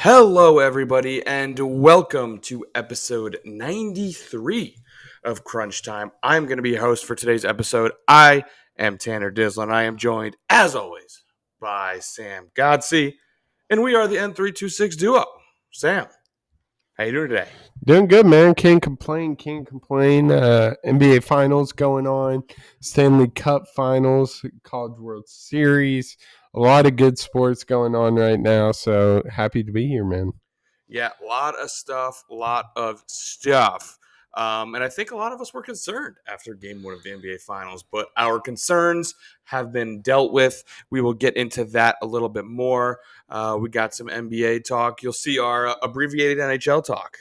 Hello, everybody, and welcome to episode 93 of Crunch Time. I'm going to be your host for today's episode. I am Tanner Dislin. I am joined, as always, by Sam Godsey, and we are the N326 duo. Sam, how you doing today? Doing good, man. Can't complain. NBA Finals going on, Stanley Cup Finals, College World Series. A lot of good sports going on right now. So happy to be here, man. Yeah, a lot of stuff, and I think a lot of us were concerned after game one of the NBA Finals, but our concerns have been dealt with. We will get into that a little bit more. We got some NBA talk. You'll see our abbreviated NHL talk.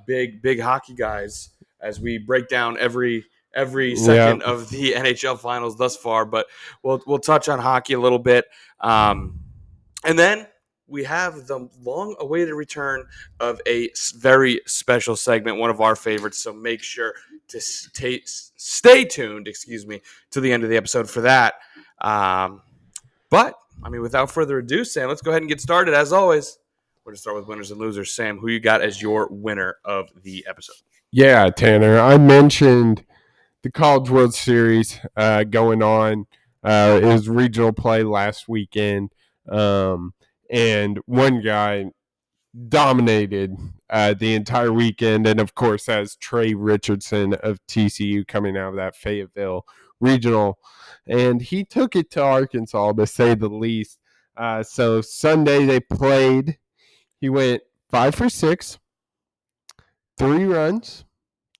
Big hockey guys as we break down every Yeah. second of the NHL Finals thus far, but we'll touch on hockey a little bit. And then we have the long-awaited return of a very special segment, one of our favorites. So make sure to stay tuned, to the end of the episode for that. Without further ado, Sam, let's go ahead and get started. As always, we're going to start with winners and losers. Sam, who you got as your winner of the episode? Yeah, Tanner. I mentioned the College World Series going on. It was regional play last weekend. And one guy dominated the entire weekend, and of course, as Trey Richardson of TCU coming out of that Fayetteville regional, and he took it to Arkansas to say the least. So Sunday they played. He went 5 for 6, 3 runs,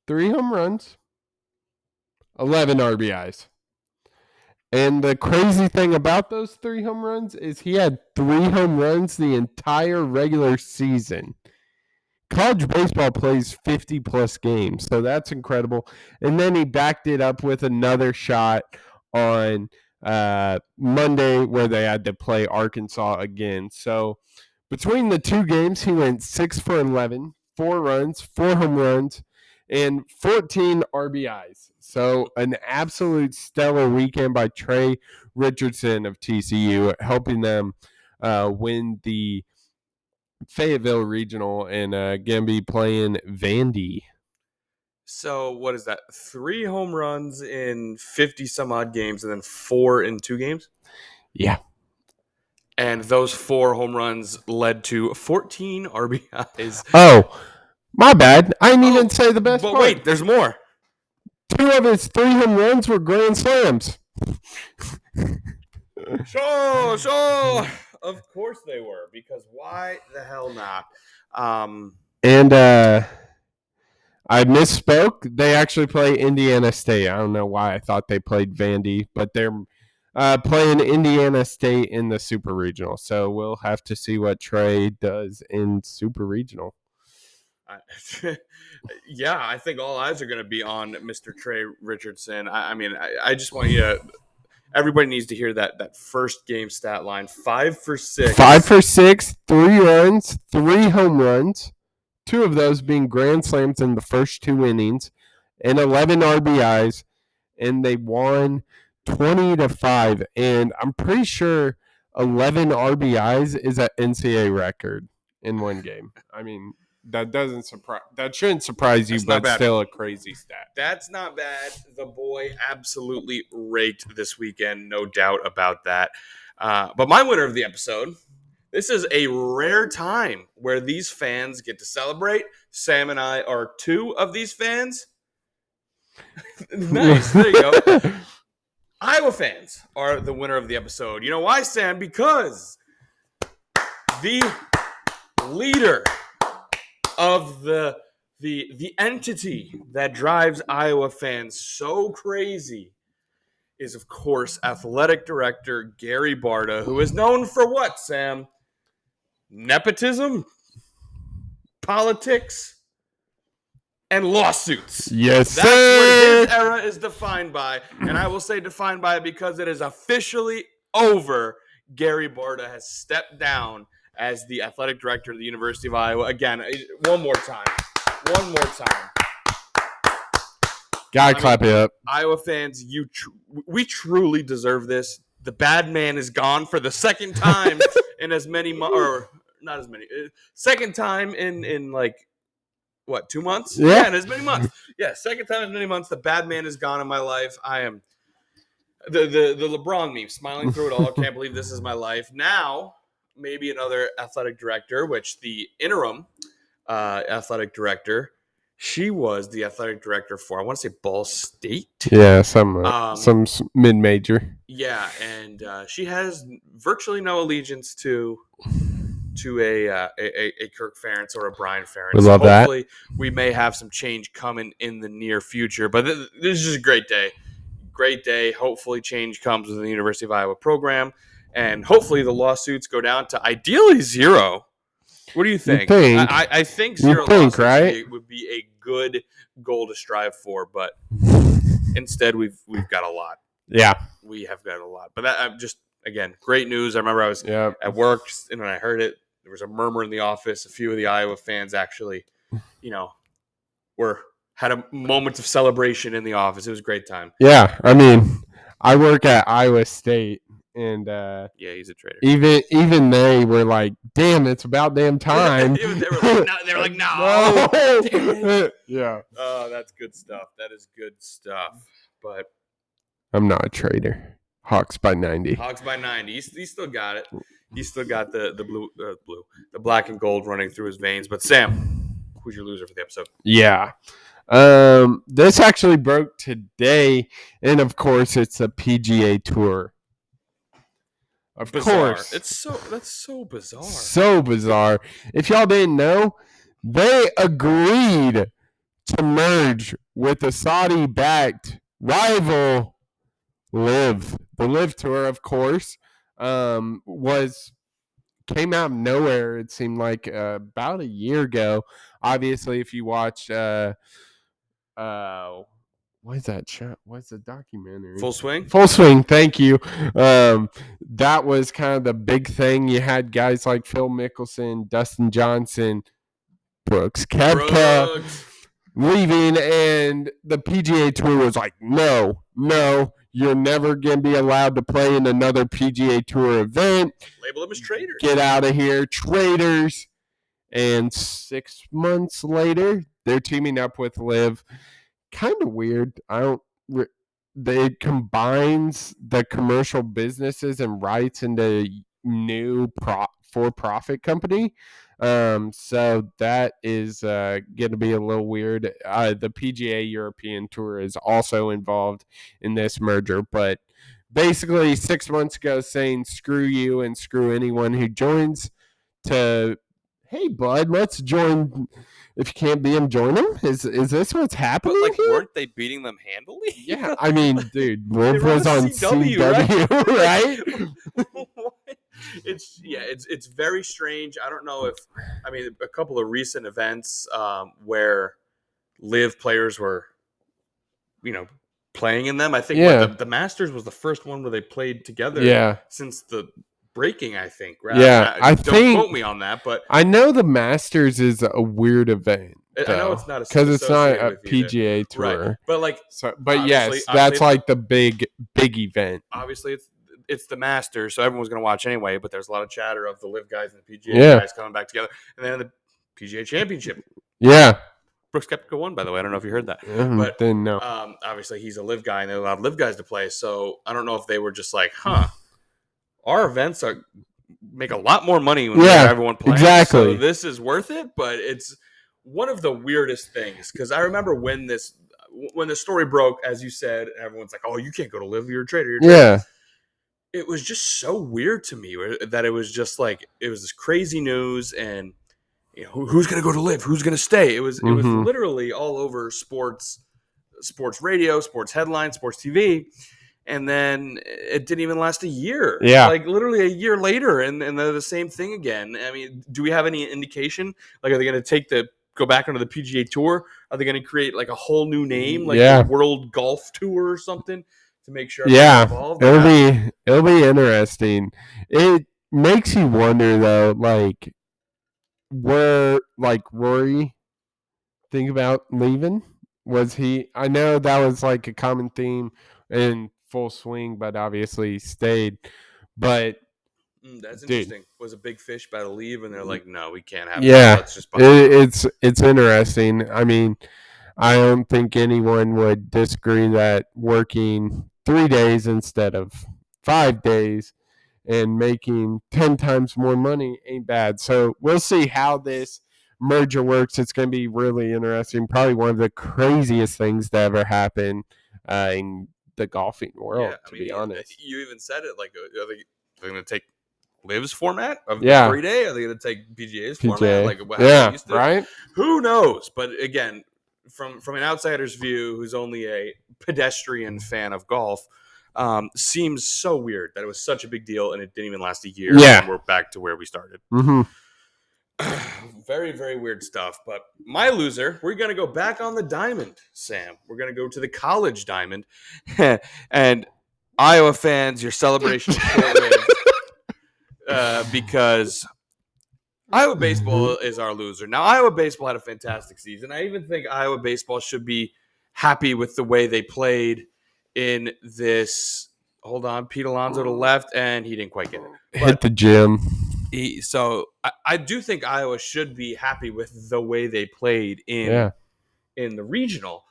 3 home runs, 11 RBIs. And the crazy thing about those 3 home runs is he had 3 home runs the entire regular season. College baseball plays 50 plus games, so that's incredible. And then he backed it up with another shot on Monday where they had to play Arkansas again. So between the two games, he went 6 for 11, 4 runs, 4 home runs, and 14 RBIs. So an absolute stellar weekend by Trey Richardson of TCU, helping them win the Fayetteville Regional and going to be playing Vandy. So what is that? 3 home runs in 50 some odd games, and then 4 in 2 games. Yeah. And those 4 home runs led to 14 RBIs. Oh, my bad. I didn't even say the best but part. Wait, there's more. 2 of his 3 home runs were grand slams. Sure. Of course they were, because why the hell not? And I misspoke. They actually play Indiana State. I don't know why I thought they played Vandy, but they're playing Indiana State in the Super Regional. So we'll have to see what Trey does in Super Regional. Yeah, I think all eyes are going to be on Mr. Trey Richardson. I just want you to. Everybody needs to hear that first game stat line: 5 for 6. 5 for 6, 3 runs, 3 home runs. 2 of those being grand slams in the first 2 innings, and 11 RBIs, and they won 20-5. And I'm pretty sure 11 RBIs is an NCAA record in one game. I mean, that shouldn't surprise you, but still a crazy stat. That's not bad. The boy absolutely raked this weekend, no doubt about that. But my winner of the episode. This is a rare time where these fans get to celebrate. Sam and I are 2 of these fans. Nice. There you go. Iowa fans are the winner of the episode. You know why, Sam? Because the leader of the entity that drives Iowa fans so crazy is, of course, athletic director Gary Barta, who is known for what, Sam? Nepotism, politics, and lawsuits. Yes, That's sir. what his era is defined by. And I will say defined by because it is officially over. Gary Barta has stepped down as the athletic director of the University of Iowa. Again, one more time. Gotta clap it up. Iowa fans, we truly deserve this. The bad man is gone for the second time in as many months, or not as many. Second time in like what, 2 months? Yeah. In as many months. Yeah, second time in as many months. The bad man is gone in my life. I am the LeBron meme, smiling through it all. Can't believe this is my life. Now, maybe another athletic director, which the interim athletic director, she was the athletic director for, I want to say, Ball State. Yeah, some mid-major. Yeah, and she has virtually no allegiance to a Kirk Ferentz or a Brian Ferentz. We love that. Hopefully, we may have some change coming in the near future. But this is just a great day. Great day. Hopefully, change comes with the University of Iowa program, and hopefully, the lawsuits go down to ideally 0. What do you think? I think 0 lawsuits would be a good goal to strive for, but instead, we've got a lot. Yeah, we have got a lot. But that just, again, great news. I remember I was at work, and when I heard it, there was a murmur in the office. A few of the Iowa fans actually, had a moment of celebration in the office. It was a great time. Yeah, I mean, I work at Iowa State, and yeah, he's a traitor. Even they were like, "Damn, it's about damn time." they were like, "No." Yeah. Oh, that's good stuff. That is good stuff. But I'm not a traitor. Hawks by 90. Hawks by 90. He still got it. He still got the the black and gold running through his veins. But Sam, who's your loser for the episode? Yeah. This actually broke today, and of course, it's a PGA Tour. Of course, that's so bizarre. So bizarre. If y'all didn't know, they agreed to merge with the Saudi-backed rival LIV. The LIV Tour, of course, came out of nowhere. It seemed like about a year ago. Obviously, if you watched, what is that show? What's the documentary? Full Swing. Full Swing. Thank you. That was kind of the big thing. You had guys like Phil Mickelson, Dustin Johnson, Brooks Koepka leaving, and the PGA Tour was like, no, you're never going to be allowed to play in another PGA Tour event. Label them as traitors. Get out of here, traitors. And 6 months later, they're teaming up with LIV. Kind of weird. It combines the commercial businesses and rights into new for-profit company. So that is going to be a little weird. The PGA European Tour is also involved in this merger, but basically 6 months ago saying screw you and screw anyone who joins to, hey bud, let's join. If you can't beat them, join them. Is this what's happening? But weren't they beating them handily? Yeah, I mean, dude, LIV was on CW, right? It's very strange. I don't know if, a couple of recent events where LIV players were, playing in them. I think the Masters was the first one where they played together since the breaking, I think. Right? Yeah, don't quote me on that, but I know the Masters is a weird event. I know it's not because it's not a PGA Tour, right? But yes, that's like the big event. Obviously, it's the Masters, so everyone's going to watch anyway. But there's a lot of chatter of the LIV guys and the PGA guys coming back together, and then the PGA Championship. Yeah, Brooks Koepka won, by the way. I don't know if you heard that, but didn't know. Obviously, he's a LIV guy, and they allowed LIV guys to play. So I don't know if they were just like, our events make a lot more money when we have everyone playing. Exactly. So this is worth it, but it's one of the weirdest things because I remember when the story broke, as you said, everyone's like, "Oh, you can't go to LIV. You're a traitor." Yeah. It was just so weird to me that it was just like it was this crazy news, and who's going to go to LIV? Who's going to stay? It was literally all over sports radio, sports headlines, sports TV. And then it didn't even last a year. Yeah. Like literally a year later, and they're the same thing again. I mean, do we have any indication? Like, are they going to go back onto the PGA Tour? Are they going to create like a whole new name, like the World Golf Tour or something, to make sure everyone's involved? It'll be interesting. It makes you wonder though, like, where like Rory think about leaving? Was he? I know that was like a common theme in Full Swing, but obviously stayed. But That's Dude. interesting. Was a big fish about to leave, and they're like, "No, we can't have that. Yeah, Let's just buy it." it's interesting. I mean, I don't think anyone would disagree that working 3 days instead of 5 days and making 10 times more money ain't bad. So we'll see how this merger works. It's going to be really interesting. Probably one of the craziest things to ever happen in the golfing world, Yeah, I to mean, be honest. you even said it. Like, are they going to take Liv's format of the Yeah. 3-day? Are they going to take PGA's format, like how Yeah, they used to? right? Who knows? But again, from an outsider's view, who's only a pedestrian fan of golf, seems so weird that it was such a big deal and it didn't even last a year, Yeah. and we're back to where we started. Mm-hmm. Very, very weird stuff. But my loser, we're going to go back on the diamond, Sam. We're going to go to the college diamond. And Iowa fans, your celebration is short-lived because Iowa baseball is our loser. Now, Iowa baseball had a fantastic season. I even think Iowa baseball should be happy with the way they played in this. Hold on, Pete Alonso to left, and he didn't quite get it. Hit the gym. So I do think Iowa should be happy with the way they played in the regional,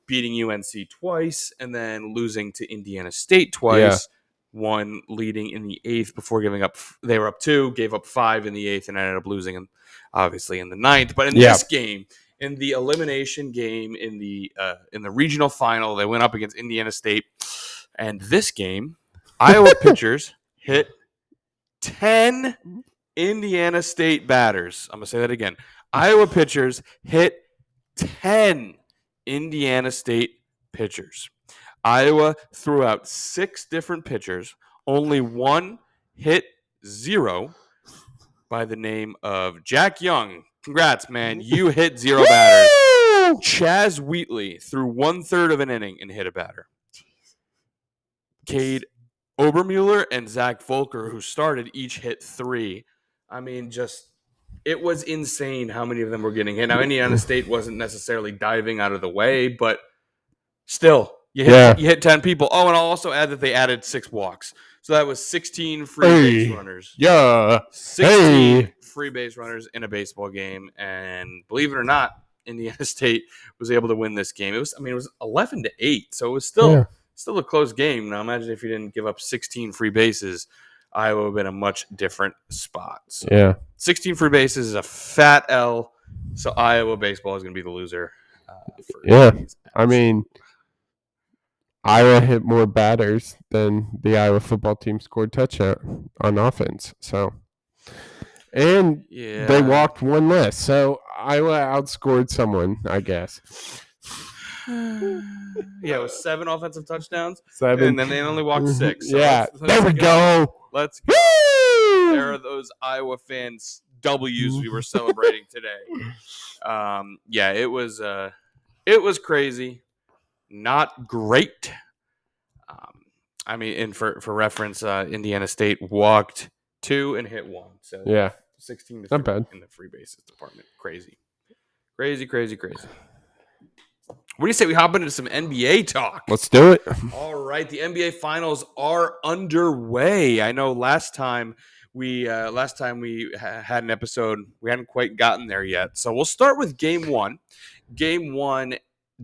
beating UNC twice and then losing to Indiana State twice. One leading in the 8th before giving up. They were up 2, gave up 5 in the 8th, and ended up losing, obviously, in the 9th. But in this game, in the elimination game in the regional final, they went up against Indiana State. And this game, Iowa pitchers hit 10 Indiana State batters. I'm going to say that again. Iowa pitchers hit 10 Indiana State pitchers. Iowa threw out 6 different pitchers. Only one hit 0 by the name of Jack Young. Congrats, man. You hit 0 batters. Chaz Wheatley threw 1/3 of an inning and hit a batter. Cade Obermuller and Zach Volker, who started, each hit 3. I mean, it was insane how many of them were getting hit. Now, Indiana State wasn't necessarily diving out of the way, but still, you hit 10 people. Oh, and I'll also add that they added 6 walks. So that was 16 free base runners. Yeah. 16 free base runners in a baseball game. And believe it or not, Indiana State was able to win this game. It was 11-8. So it was still a close game. Now imagine if you didn't give up 16 free bases, Iowa would have been a much different spot. So 16 free bases is a fat L. So Iowa baseball is going to be the loser. I mean, Iowa hit more batters than the Iowa football team scored touchdown on offense. So, and they walked one less. So Iowa outscored someone, I guess. It was 7 offensive touchdowns. 7. And then they only walked 6. So there we go. Let's go. Woo! There are those Iowa fans W's we were celebrating today. It was crazy. Not great. And for reference, Indiana State walked 2 and hit 1. So 16 to 3 in the free bases department. Crazy. What do you say we hop into some NBA talk? Let's do it. All right, the NBA Finals are underway. I know last time we had an episode, we hadn't quite gotten there yet. So we'll start with Game 1. Game 1,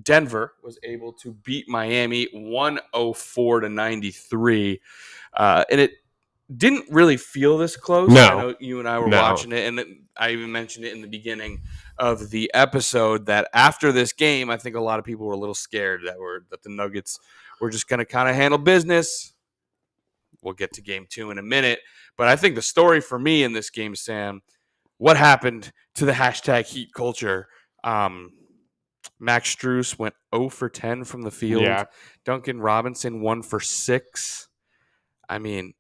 Denver was able to beat Miami 104-93, and it didn't really feel this close. No. I know you and I were watching it, and I even mentioned it in the beginning of the episode that after this game, I think a lot of people were a little scared that the Nuggets were just going to kind of handle business. We'll get to Game 2 in a minute, but I think the story for me in this game, Sam, what happened to the hashtag Heat culture? Max Strus went 0 for 10 from the field. Yeah. Duncan Robinson 1 for 6. I mean,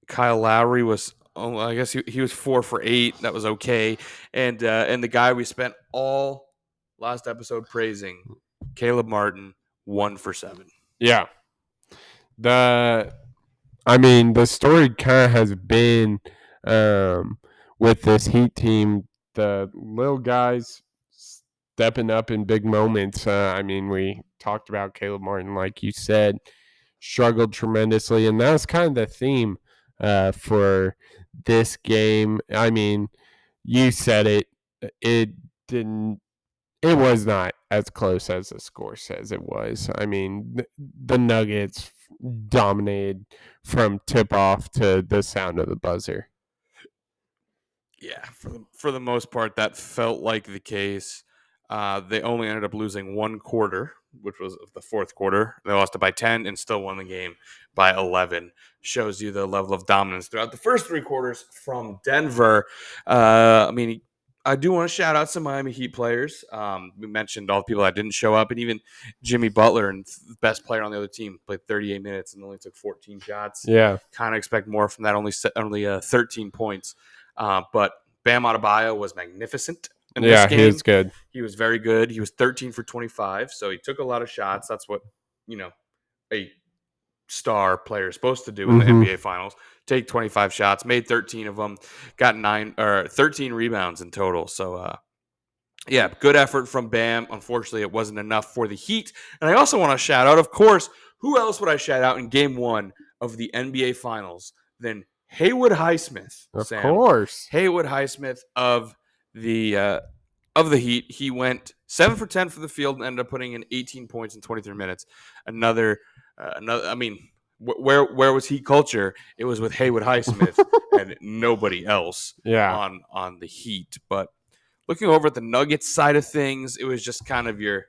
Kyle Lowry was, I guess he was 4 for 8. That was okay. And the guy we spent all last episode praising, Caleb Martin, 1 for 7. Yeah. The story kind of has been with this Heat team, the little guys stepping up in big moments. We talked about Caleb Martin, like you said, struggled tremendously, and that was kind of the theme for this game. I mean, you said it. It didn't. It was not as close as the score says it was. I mean, the Nuggets dominated from tip off to the sound of the buzzer. Yeah, for the most part, that felt like the case. They only ended up losing one quarter, which was the fourth quarter. They lost it by 10 and still won the game by 11. Shows you the level of dominance throughout the first three quarters from Denver. I mean, I do want to shout out some Miami Heat players. We mentioned all the people that didn't show up, and even Jimmy Butler, and the best player on the other team, played 38 minutes and only took 14 shots. Yeah. Kind of expect more from that. Only 13 points. But Bam Adebayo was magnificent in this game. He was good. He was very good. He was 13 for 25, so he took a lot of shots. That's what, a star player is supposed to do in the NBA Finals. Take 25 shots, made 13 of them, got 13 rebounds in total. So, yeah, good effort from Bam. Unfortunately, it wasn't enough for the Heat. And I also want to shout out, of course, who else would I shout out in game one of the NBA Finals than Haywood Highsmith? Of Sam. course. Haywood Highsmith of the Heat. He went 7 for 10 for the field and ended up putting in 18 points in 23 minutes. Another. I mean, where was Heat culture? It was with Haywood Highsmith and nobody else. Yeah. On the Heat. But looking over at the Nuggets side of things, it was just kind of your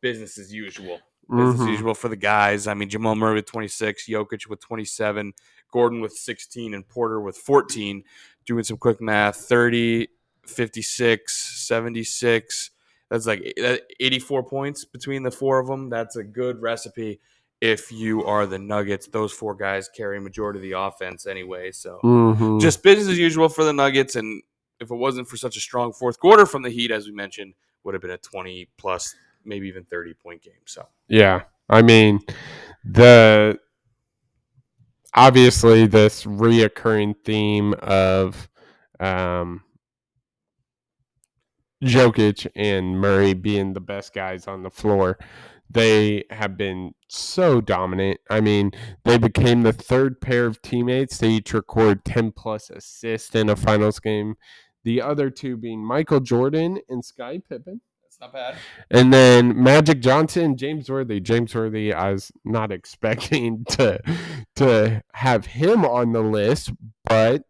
business as usual. Business as usual for the guys. I mean, Jamal Murray with 26, Jokic with 27, Gordon with 16, and Porter with 14. Doing some quick math, 30, 56, 76. That's like 84 points between the four of them. That's a good recipe if you are the Nuggets. Those four guys carry a majority of the offense anyway. So just business as usual for the Nuggets. And if it wasn't for such a strong fourth quarter from the Heat, as we mentioned, would have been a 20 plus, maybe even 30-point game. So yeah, I mean, obviously this reoccurring theme of Jokic and Murray being the best guys on the floor. They have been so dominant. I mean, they became the third pair of teammates to each record 10 plus assists in a finals game. The other two being Michael Jordan and Scottie Pippen. that's not bad. And then Magic Johnson, James Worthy. James Worthy, I was not expecting to have him on the list, but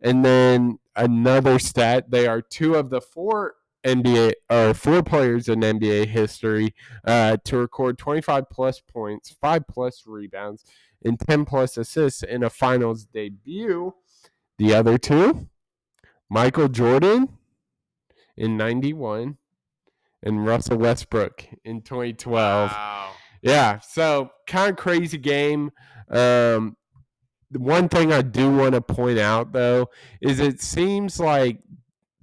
and then another stat, they are two of the four players in NBA history to record 25 plus points, 5 plus rebounds, and 10 plus assists in a finals debut. The other two, Michael Jordan in 91 and Russell Westbrook in 2012. Wow. Yeah, so kind of crazy game. The one thing I do want to point out, though, is it seems like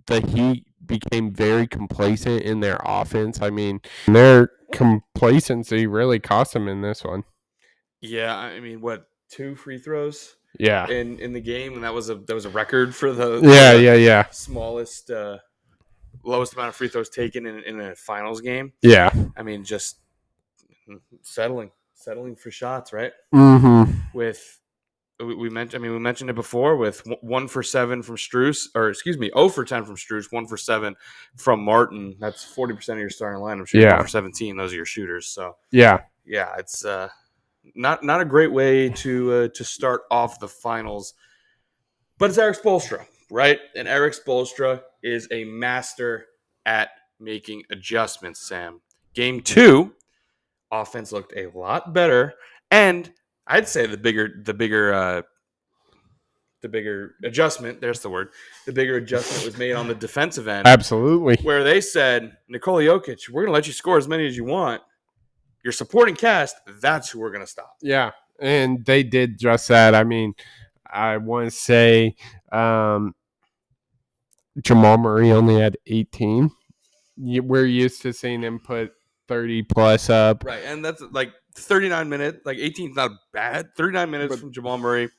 the Heat became very complacent in their offense. I mean, their complacency really cost them in this one. Yeah, I mean, what, 2 free throws? Yeah. In the game, and that was a record for the smallest, lowest amount of free throws taken in a finals game. Yeah. I mean, just settling for shots, right? With we mentioned it before with 1 for 7 from Strus, or excuse me, 0 for 10 from Strus, 1 for 7 from Martin. That's 40% of your starting lineup. Shooting 1 for 17. Those are your shooters. So yeah, it's not a great way to start off the finals. But it's Eric Spoelstra, right? And Eric Spoelstra is a master at making adjustments. Sam, game 2, offense looked a lot better, and I'd say the bigger adjustment, there's the word, the bigger adjustment was made on the defensive end. Absolutely. Where they said, Nikola Jokic, we're going to let you score as many as you want. Your supporting cast, that's who we're going to stop. Yeah, and they did just that. I mean, I want to say Jamal Murray only had 18. We're used to seeing him put 30 plus up. Right, and that's like 39 minutes. Like 18 is not bad. 39 minutes from Jamal Murray,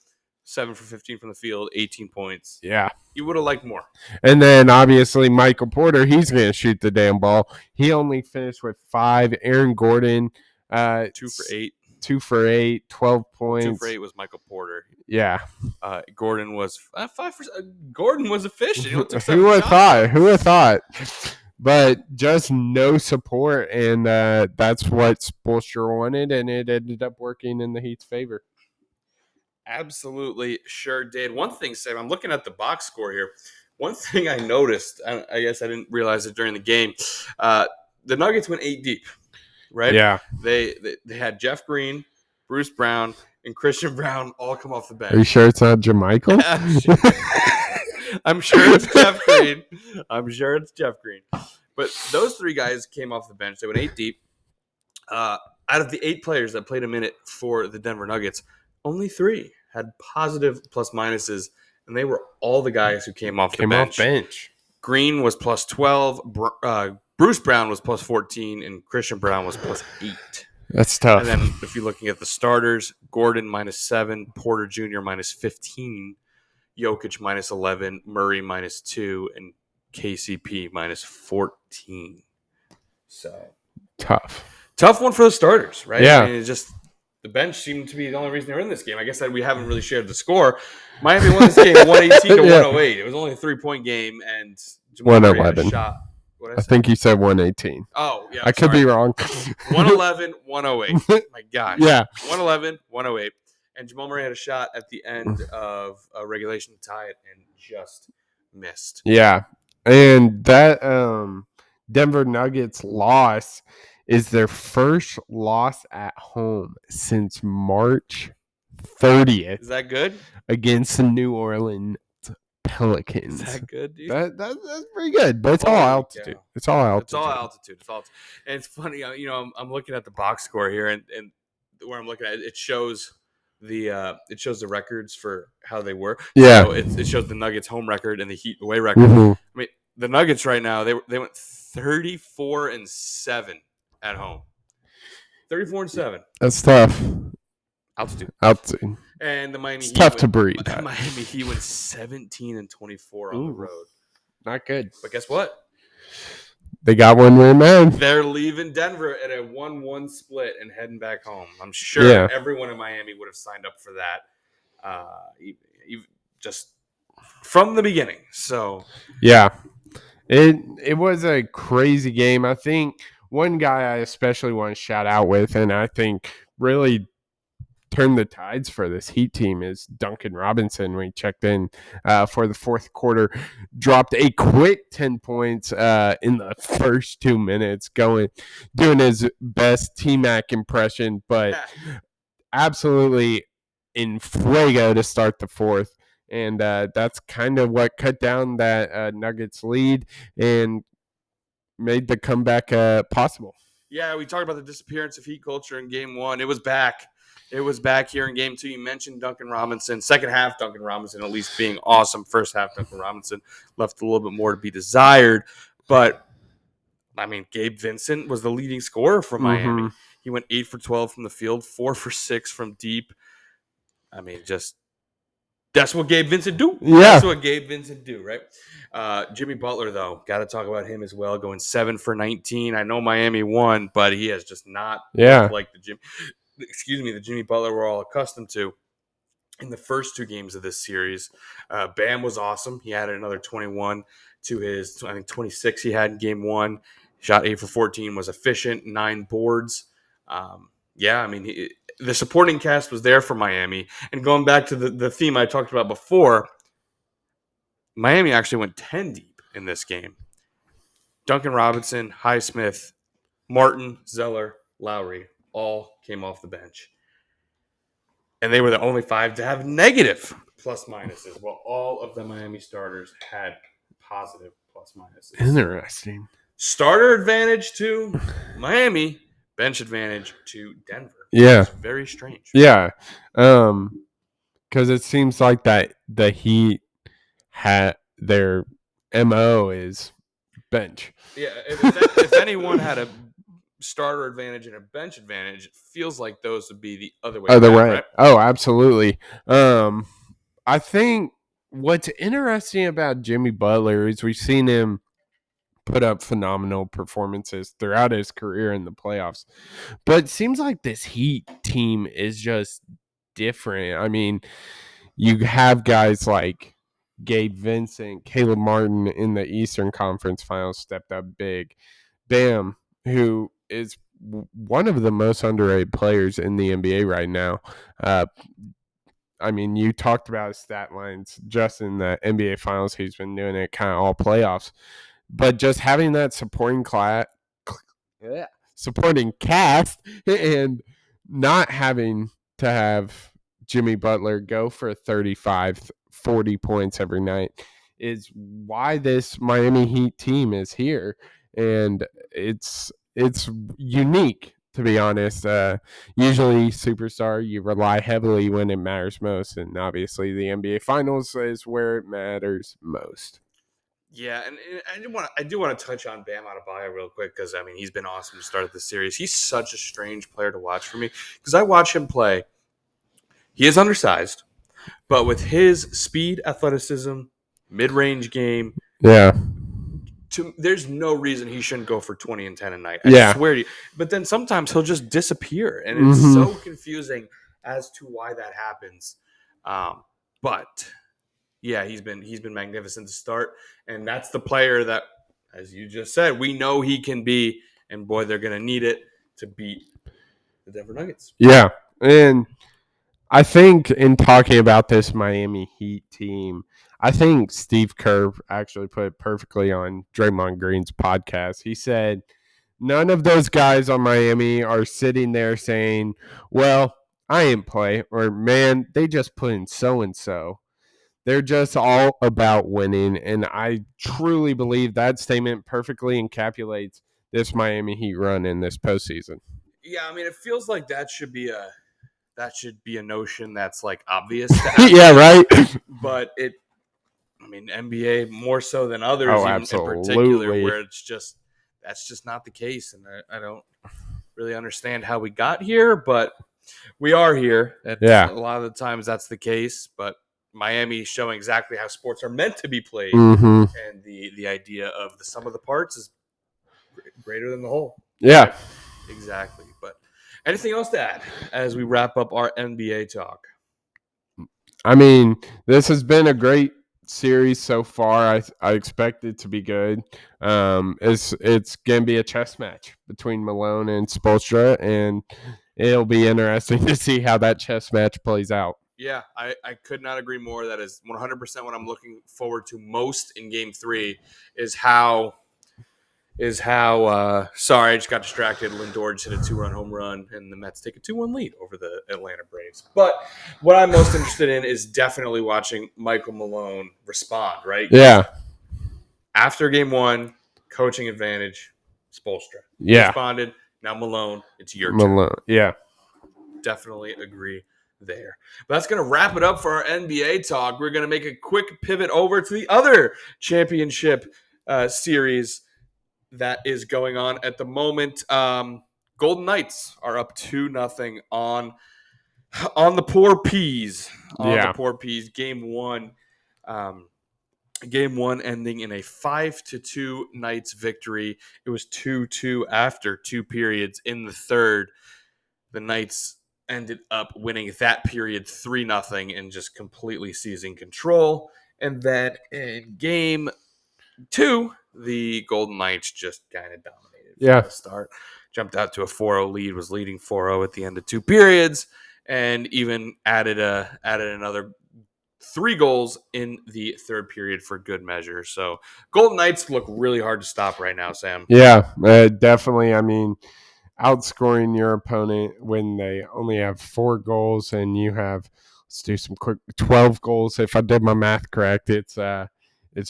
7 for 15 from the field, 18 points. Yeah. You would have liked more. And then, obviously, Michael Porter, he's going to shoot the damn ball. He only finished with 5. Aaron Gordon. 2 for 8. 2 for 8, 12 points. 2 for 8 was Michael Porter. Yeah. Gordon was 5 for. Gordon was efficient. He only took Who would have shots, thought? though. Who would have thought? But just no support, and that's what Spoelstra wanted, and it ended up working in the Heat's favor. Absolutely sure did. One thing, Sam, I'm looking at the box score here. One thing I noticed, I guess I didn't realize it during the game, the Nuggets went 8 deep, right? Yeah. They had Jeff Green, Bruce Brown, and Christian Brown all come off the bench. Are you sure it's not Jermichael? I'm sure it's Jeff Green. But those 3 guys came off the bench. They went 8 deep. Out of the 8 players that played a minute for the Denver Nuggets, only 3 had positive plus minuses, and they were all the guys who came off the bench. Green was plus 12, Bruce Brown was plus 14, and Christian Brown was plus 8. That's tough. And then if you're looking at the starters, Gordon minus 7, Porter Jr. minus 15, Jokic minus 11, Murray minus 2, and KCP minus 14. So tough one for the starters, right? Yeah. I mean, it's just the bench seemed to be the only reason they're in this game. I guess that we haven't really shared the score. Miami won this game 118 to 108. It was only a 3-point game, and Jamal Murray had a shot. I think you said 118. Oh, yeah. I could be wrong. 111, 108. My gosh. Yeah. 111, 108. And Jamal Murray had a shot at the end of regulation to tie it and just missed. Yeah. And that Denver Nuggets loss is their first loss at home since March 30th. Is that good? Against the New Orleans Pelicans. Is that good, dude? That's pretty good, but it's all altitude. Yeah. It's all altitude. It's all altitude. And it's funny, I'm looking at the box score here, and where I'm looking at it shows the records for how they were. Yeah. So it shows the Nuggets home record and the Heat away record. Mm-hmm. I mean, the Nuggets right now they went 34-7 at home. 34-7. That's tough. Altitude. And the Miami Heat tough to breathe. Miami Heat went 17-24 on the road. Not good. But guess what? They got one win, man. They're leaving Denver at a 1-1 split and heading back home. I'm sure everyone in Miami would have signed up for that, just from the beginning. So yeah, it was a crazy game. I think one guy I especially want to shout out with, and I think really turned the tides for this Heat team, is Duncan Robinson. We checked in for the fourth quarter, dropped a quick 10 points in the first 2 minutes, doing his best T-Mac impression, but absolutely in fuego to start the fourth. And that's kind of what cut down that Nuggets lead and made the comeback possible. Yeah, we talked about the disappearance of Heat culture in Game 1. It was back. It was back here in Game 2. You mentioned Duncan Robinson. Second half, Duncan Robinson at least being awesome. First half, Duncan Robinson left a little bit more to be desired. But, I mean, Gabe Vincent was the leading scorer for Miami. Mm-hmm. He went 8 for 12 from the field, 4 for 6 from deep. I mean, just that's what Gabe Vincent do. Yeah. That's what Gabe Vincent do, right? Jimmy Butler, though, got to talk about him as well, going 7 for 19. I know Miami won, but he has just not looked like the Jimmy Butler we're all accustomed to in the first 2 games of this series. Bam was awesome. He added another 21 to his, I think, 26 he had in Game 1. Shot 8 for 14, was efficient, 9 boards. I mean, the supporting cast was there for Miami. And going back to the theme I talked about before, Miami actually went 10 deep in this game. Duncan Robinson, Highsmith, Martin, Zeller, Lowry all came off the bench. And they were the only 5 to have negative plus minuses, while all of the Miami starters had positive plus minuses. Interesting. Starter advantage to Miami, bench advantage to Denver. Yeah. It's very strange. Yeah. Because it seems like that the Heat had their MO is bench. Yeah. If anyone had a starter advantage and a bench advantage, it feels like those would be the other way. Right? Oh, absolutely. I think what's interesting about Jimmy Butler is we've seen him put up phenomenal performances throughout his career in the playoffs. But it seems like this Heat team is just different. I mean, you have guys like Gabe Vincent, Caleb Martin in the Eastern Conference Finals stepped up big. Bam, who is one of the most underrated players in the NBA right now. I mean, you talked about his stat lines just in the NBA Finals. He's been doing it kind of all playoffs. But just having that supporting cast and not having to have Jimmy Butler go for 35, 40 points every night is why this Miami Heat team is here. And it's unique, to be honest. Usually superstar, you rely heavily when it matters most, and obviously the NBA Finals is where it matters most. Yeah, and I do want to touch on Bam Adebayo real quick because I mean he's been awesome to start the series. He's such a strange player to watch for me because I watch him play. He is undersized, but with his speed, athleticism, mid-range game, Yeah. there's no reason he shouldn't go for 20 and 10 a night. I Yeah. swear to you. But then sometimes he'll just disappear, and it's so confusing as to why that happens. But yeah, he's been magnificent to start, and that's the player that, as you just said, we know he can be, and boy, they're going to need it to beat the Denver Nuggets. Yeah, and I think in talking about this Miami Heat team, I think Steve Kerr actually put it perfectly on Draymond Green's podcast. He said, none of those guys on Miami are sitting there saying, well, I didn't play, or man, they just put in so and so. They're just all about winning. And I truly believe that statement perfectly encapsulates this Miami Heat run in this postseason. Yeah, I mean, it feels like that should be a notion that's like obvious to athletes, yeah, right. But I mean, NBA more so than others, Oh, even absolutely. in particular, where that's just not the case, and I don't really understand how we got here, but we are here. A lot of the times that's the case, but Miami showing exactly how sports are meant to be played, and the idea of the sum of the parts is greater than the whole. Yeah, right? Exactly. But anything else to add as we wrap up our NBA talk? I mean, this has been a great series so far. I expect it to be good. It's gonna be a chess match between Malone and Spoelstra, and it'll be interesting to see how that chess match plays out. Yeah, I could not agree more. That is 100% what I'm looking forward to most in Game 3 is how sorry, I just got distracted. Lindor just hit a 2-run home run, and the Mets take a 2-1 lead over the Atlanta Braves. But what I'm most interested in is definitely watching Michael Malone respond, right? Yeah. After Game 1, coaching advantage, Spoelstra. Yeah. Responded. Now Malone, it's your turn. Yeah. Definitely agree there. But that's going to wrap it up for our NBA talk. We're going to make a quick pivot over to the other championship series that is going on at the moment. Golden Knights are up 2-0 on the Poor Peas. The Poor Peas. Game one ending in a 5-2 Knights victory. It was 2-2 after 2 periods in the third. The Knights ended up winning that period 3-0 and just completely seizing control. And then in game 2, the Golden Knights just kind of dominated from the start. Jumped out to a 4-0 lead, was leading 4-0 at the end of 2 periods, and even added another 3 goals in the third period for good measure. So Golden Knights look really hard to stop right now, Sam. Yeah, definitely. I mean, outscoring your opponent when they only have 4 goals and you have, let's do some quick, 12 goals. If I did my math correct, it's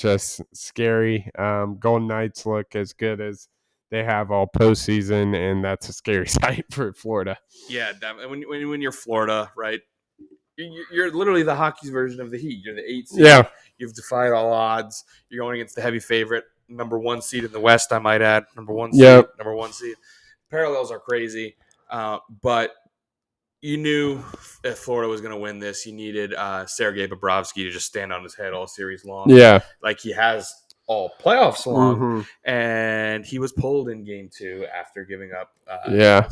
just scary. Golden Knights look as good as they have all postseason, and that's a scary sight for Florida. Yeah, when you're Florida, right? You're literally the hockey's version of the Heat. You're the 8th seed. Yeah. You've defied all odds. You're going against the heavy favorite, number 1 seed in the West, I might add. Number 1 seed. Parallels are crazy. But you knew if Florida was going to win this, you needed Sergei Bobrovsky to just stand on his head all series long. Yeah. Like he has all playoffs long. Mm-hmm. And he was pulled in game 2 after giving up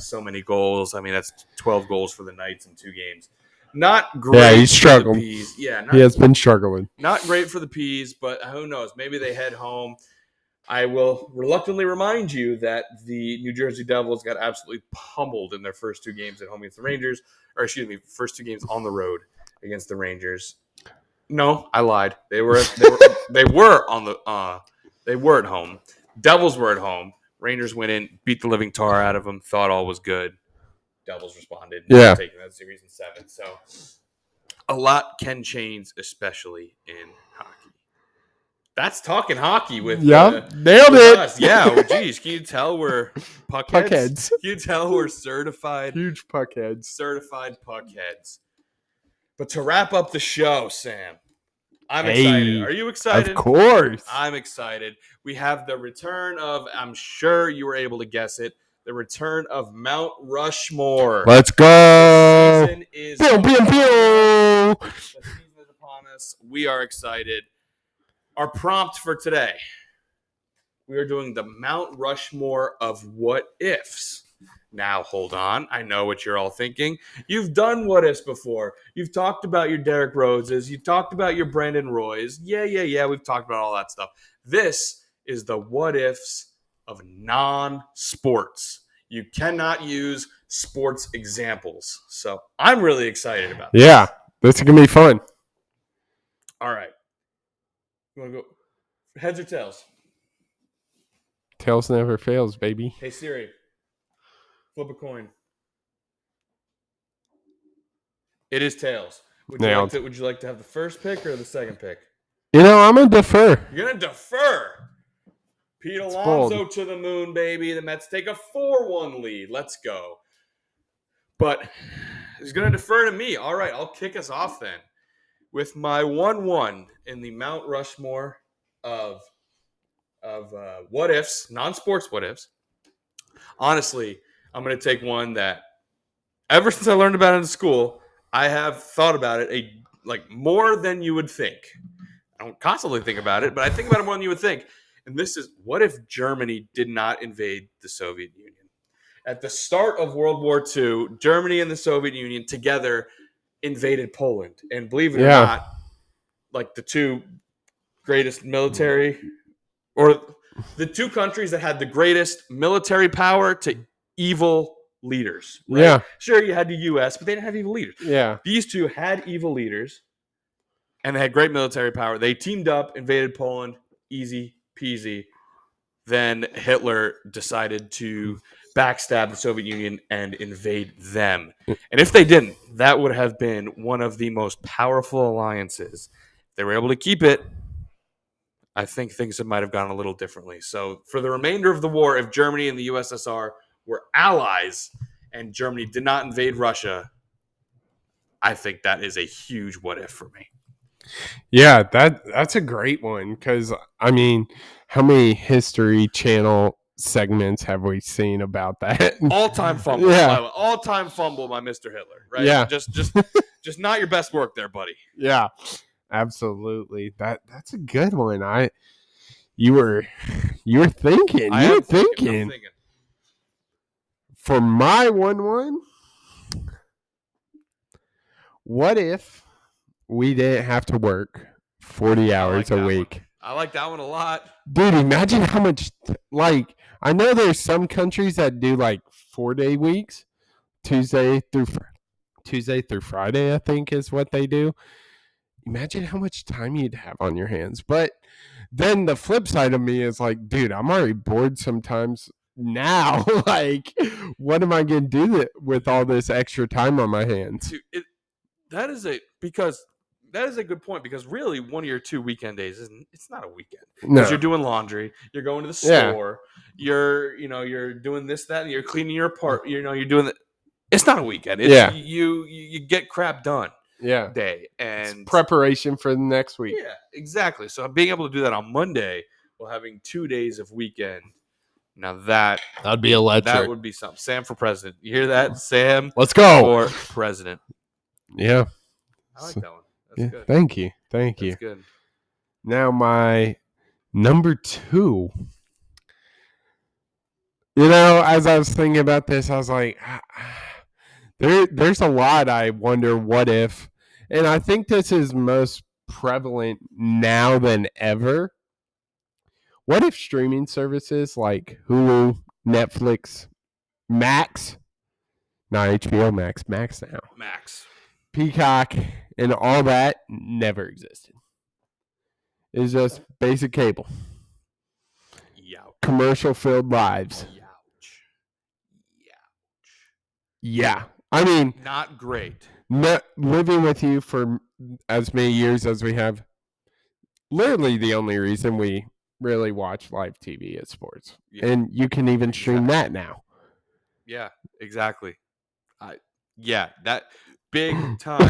so many goals. I mean, that's 12 goals for the Knights in 2 games. Not great. Yeah, he's for struggling. the Peas. Yeah, He has been struggling. Not great for the Peas, but who knows? Maybe they head home. I will reluctantly remind you that the New Jersey Devils got absolutely pummeled in their first 2 games at home against the Rangers, or excuse me, first 2 games on the road against the Rangers. No, I lied. They were on the they were at home. Devils were at home. Rangers went in, beat the living tar out of them. Thought all was good. Devils responded. Yeah, taking that series in 7. So a lot can change, especially in hockey. That's talking hockey with nailed with it. us. Yeah, well, geez, can you tell we're puckheads? Puckheads. Can you tell we're certified Huge puckheads. Certified puckheads. But to wrap up the show, Sam, I'm excited. Are you excited? Of course. I'm excited. We have the return of, I'm sure you were able to guess it, the return of Mount Rushmore. Let's go. The season is pew, pew, pew. The season is upon us. We are excited. Our prompt for today, we are doing the Mount Rushmore of what ifs. Now, hold on. I know what you're all thinking. You've done what ifs before. You've talked about your Derek Roses. You talked about your Brandon Roys. Yeah. We've talked about all that stuff. This is the what ifs of non-sports. You cannot use sports examples. So I'm really excited about this. Yeah, this is going to be fun. All right. You want to go heads or tails? Tails never fails, baby. Hey, Siri. Flip a coin. It is tails. Would you like to have the first pick or the second pick? You know, I'm going to defer. You're going to defer. Pete Alonso to the moon, baby. The Mets take a 4-1 lead. Let's go. But he's going to defer to me. All right, I'll kick us off then with my 1-1 in the Mount Rushmore of what ifs, non-sports what ifs. Honestly, I'm going to take one that ever since I learned about it in school, I have thought about it more than you would think. I don't constantly think about it, but I think about it more than you would think. And this is, what if Germany did not invade the Soviet Union? At the start of World War II, Germany and the Soviet Union together invaded Poland. And believe it or not, like the 2 greatest military, or the 2 countries that had the greatest military power to evil leaders. Right? Yeah. Sure, you had the U.S., but they didn't have evil leaders. Yeah. These 2 had evil leaders, and they had great military power. They teamed up, invaded Poland, easy peasy. Then Hitler decided to backstab the Soviet Union and invade them. And if they didn't, that would have been one of the most powerful alliances. If they were able to keep it, I think things might have gone a little differently. So for the remainder of the war, if Germany and the USSR were allies and Germany did not invade Russia, I think that is a huge what if for me. Yeah, that's a great one because, I mean, how many History Channel segments have we seen about that? All-time fumble. Yeah. All-time fumble by Mr. Hitler, right? Yeah. Just not your best work there, buddy. Yeah, absolutely. That's a good one. You were thinking. I'm thinking. For my 1-1, what if we didn't have to work 40 hours a week? I like that one a lot. Dude, imagine how much, I know there's some countries that do 4-day weeks, Tuesday through Friday, I think is what they do. Imagine how much time you'd have on your hands. But then the flip side of me is dude, I'm already bored sometimes now. What am I going to do with all this extra time on my hands? Dude, that is a good point, because really one of your 2 weekend days it's not a weekend. Because you're doing laundry, you're going to the store, you're doing this, that, and you're cleaning your apartment, you're doing that. It's not a weekend. It's you get crap done. Yeah. Day and it's preparation for the next week. Yeah, exactly. So being able to do that on Monday while having 2 days of weekend, now that'd be electric. That would be something. Sam for president. You hear that, Sam? Let's go for president. Yeah, I like that one. That's good. Thank you. That's good. Now my Number 2. You know, as I was thinking about this, I was like, there's a lot I wonder what if. And I think this is most prevalent now than ever. What if streaming services like Hulu, Netflix, Max, not HBO Max, Max now, Max. Peacock, and all that never existed? It's just basic cable. Youch. Commercial filled lives. Youch. Yeah. I mean, not great. Living with you for as many years as we have, literally the only reason we really watch live TV is sports. Yeah. And you can even stream that now. Yeah, exactly. That big time.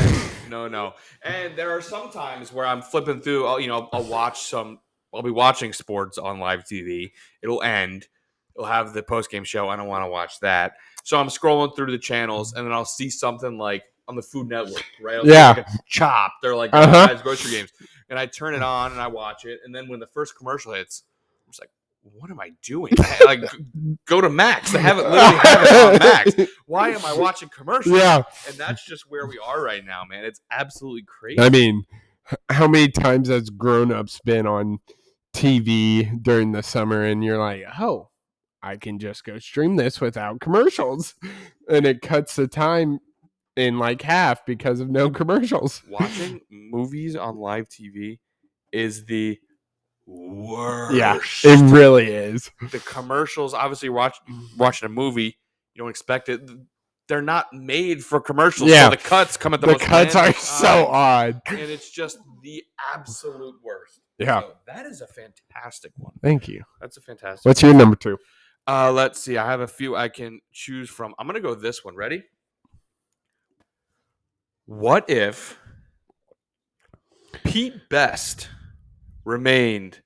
No. And there are some times where I'm flipping through, I'll be watching sports on live TV. It'll end. It'll have the post-game show. I don't want to watch that. So I'm scrolling through the channels, and then I'll see something like on the Food Network, right? Like a Chopped or like guys' grocery games. And I turn it on and I watch it. And then when the first commercial hits, I'm just like, what am I doing? Like, go to Max. They literally have it on Max. Why am I watching commercials? Yeah. And that's just where we are right now, man. It's absolutely crazy. I mean, how many times has grown-ups been on TV during the summer and you're like, oh, I can just go stream this without commercials. And it cuts the time in like half because of no commercials. Watching movies on live TV is the worst. Yeah, it really is. The commercials, obviously, watching a movie, you don't expect it. They're not made for commercials. Yeah. So the cuts come at the most cuts are so odd. And it's just the absolute worst. Yeah. So that is a fantastic one. Thank you. That's a fantastic What's your number 2? Let's see. I have a few I can choose from. I'm going to go this one. Ready? What if Pete Best remained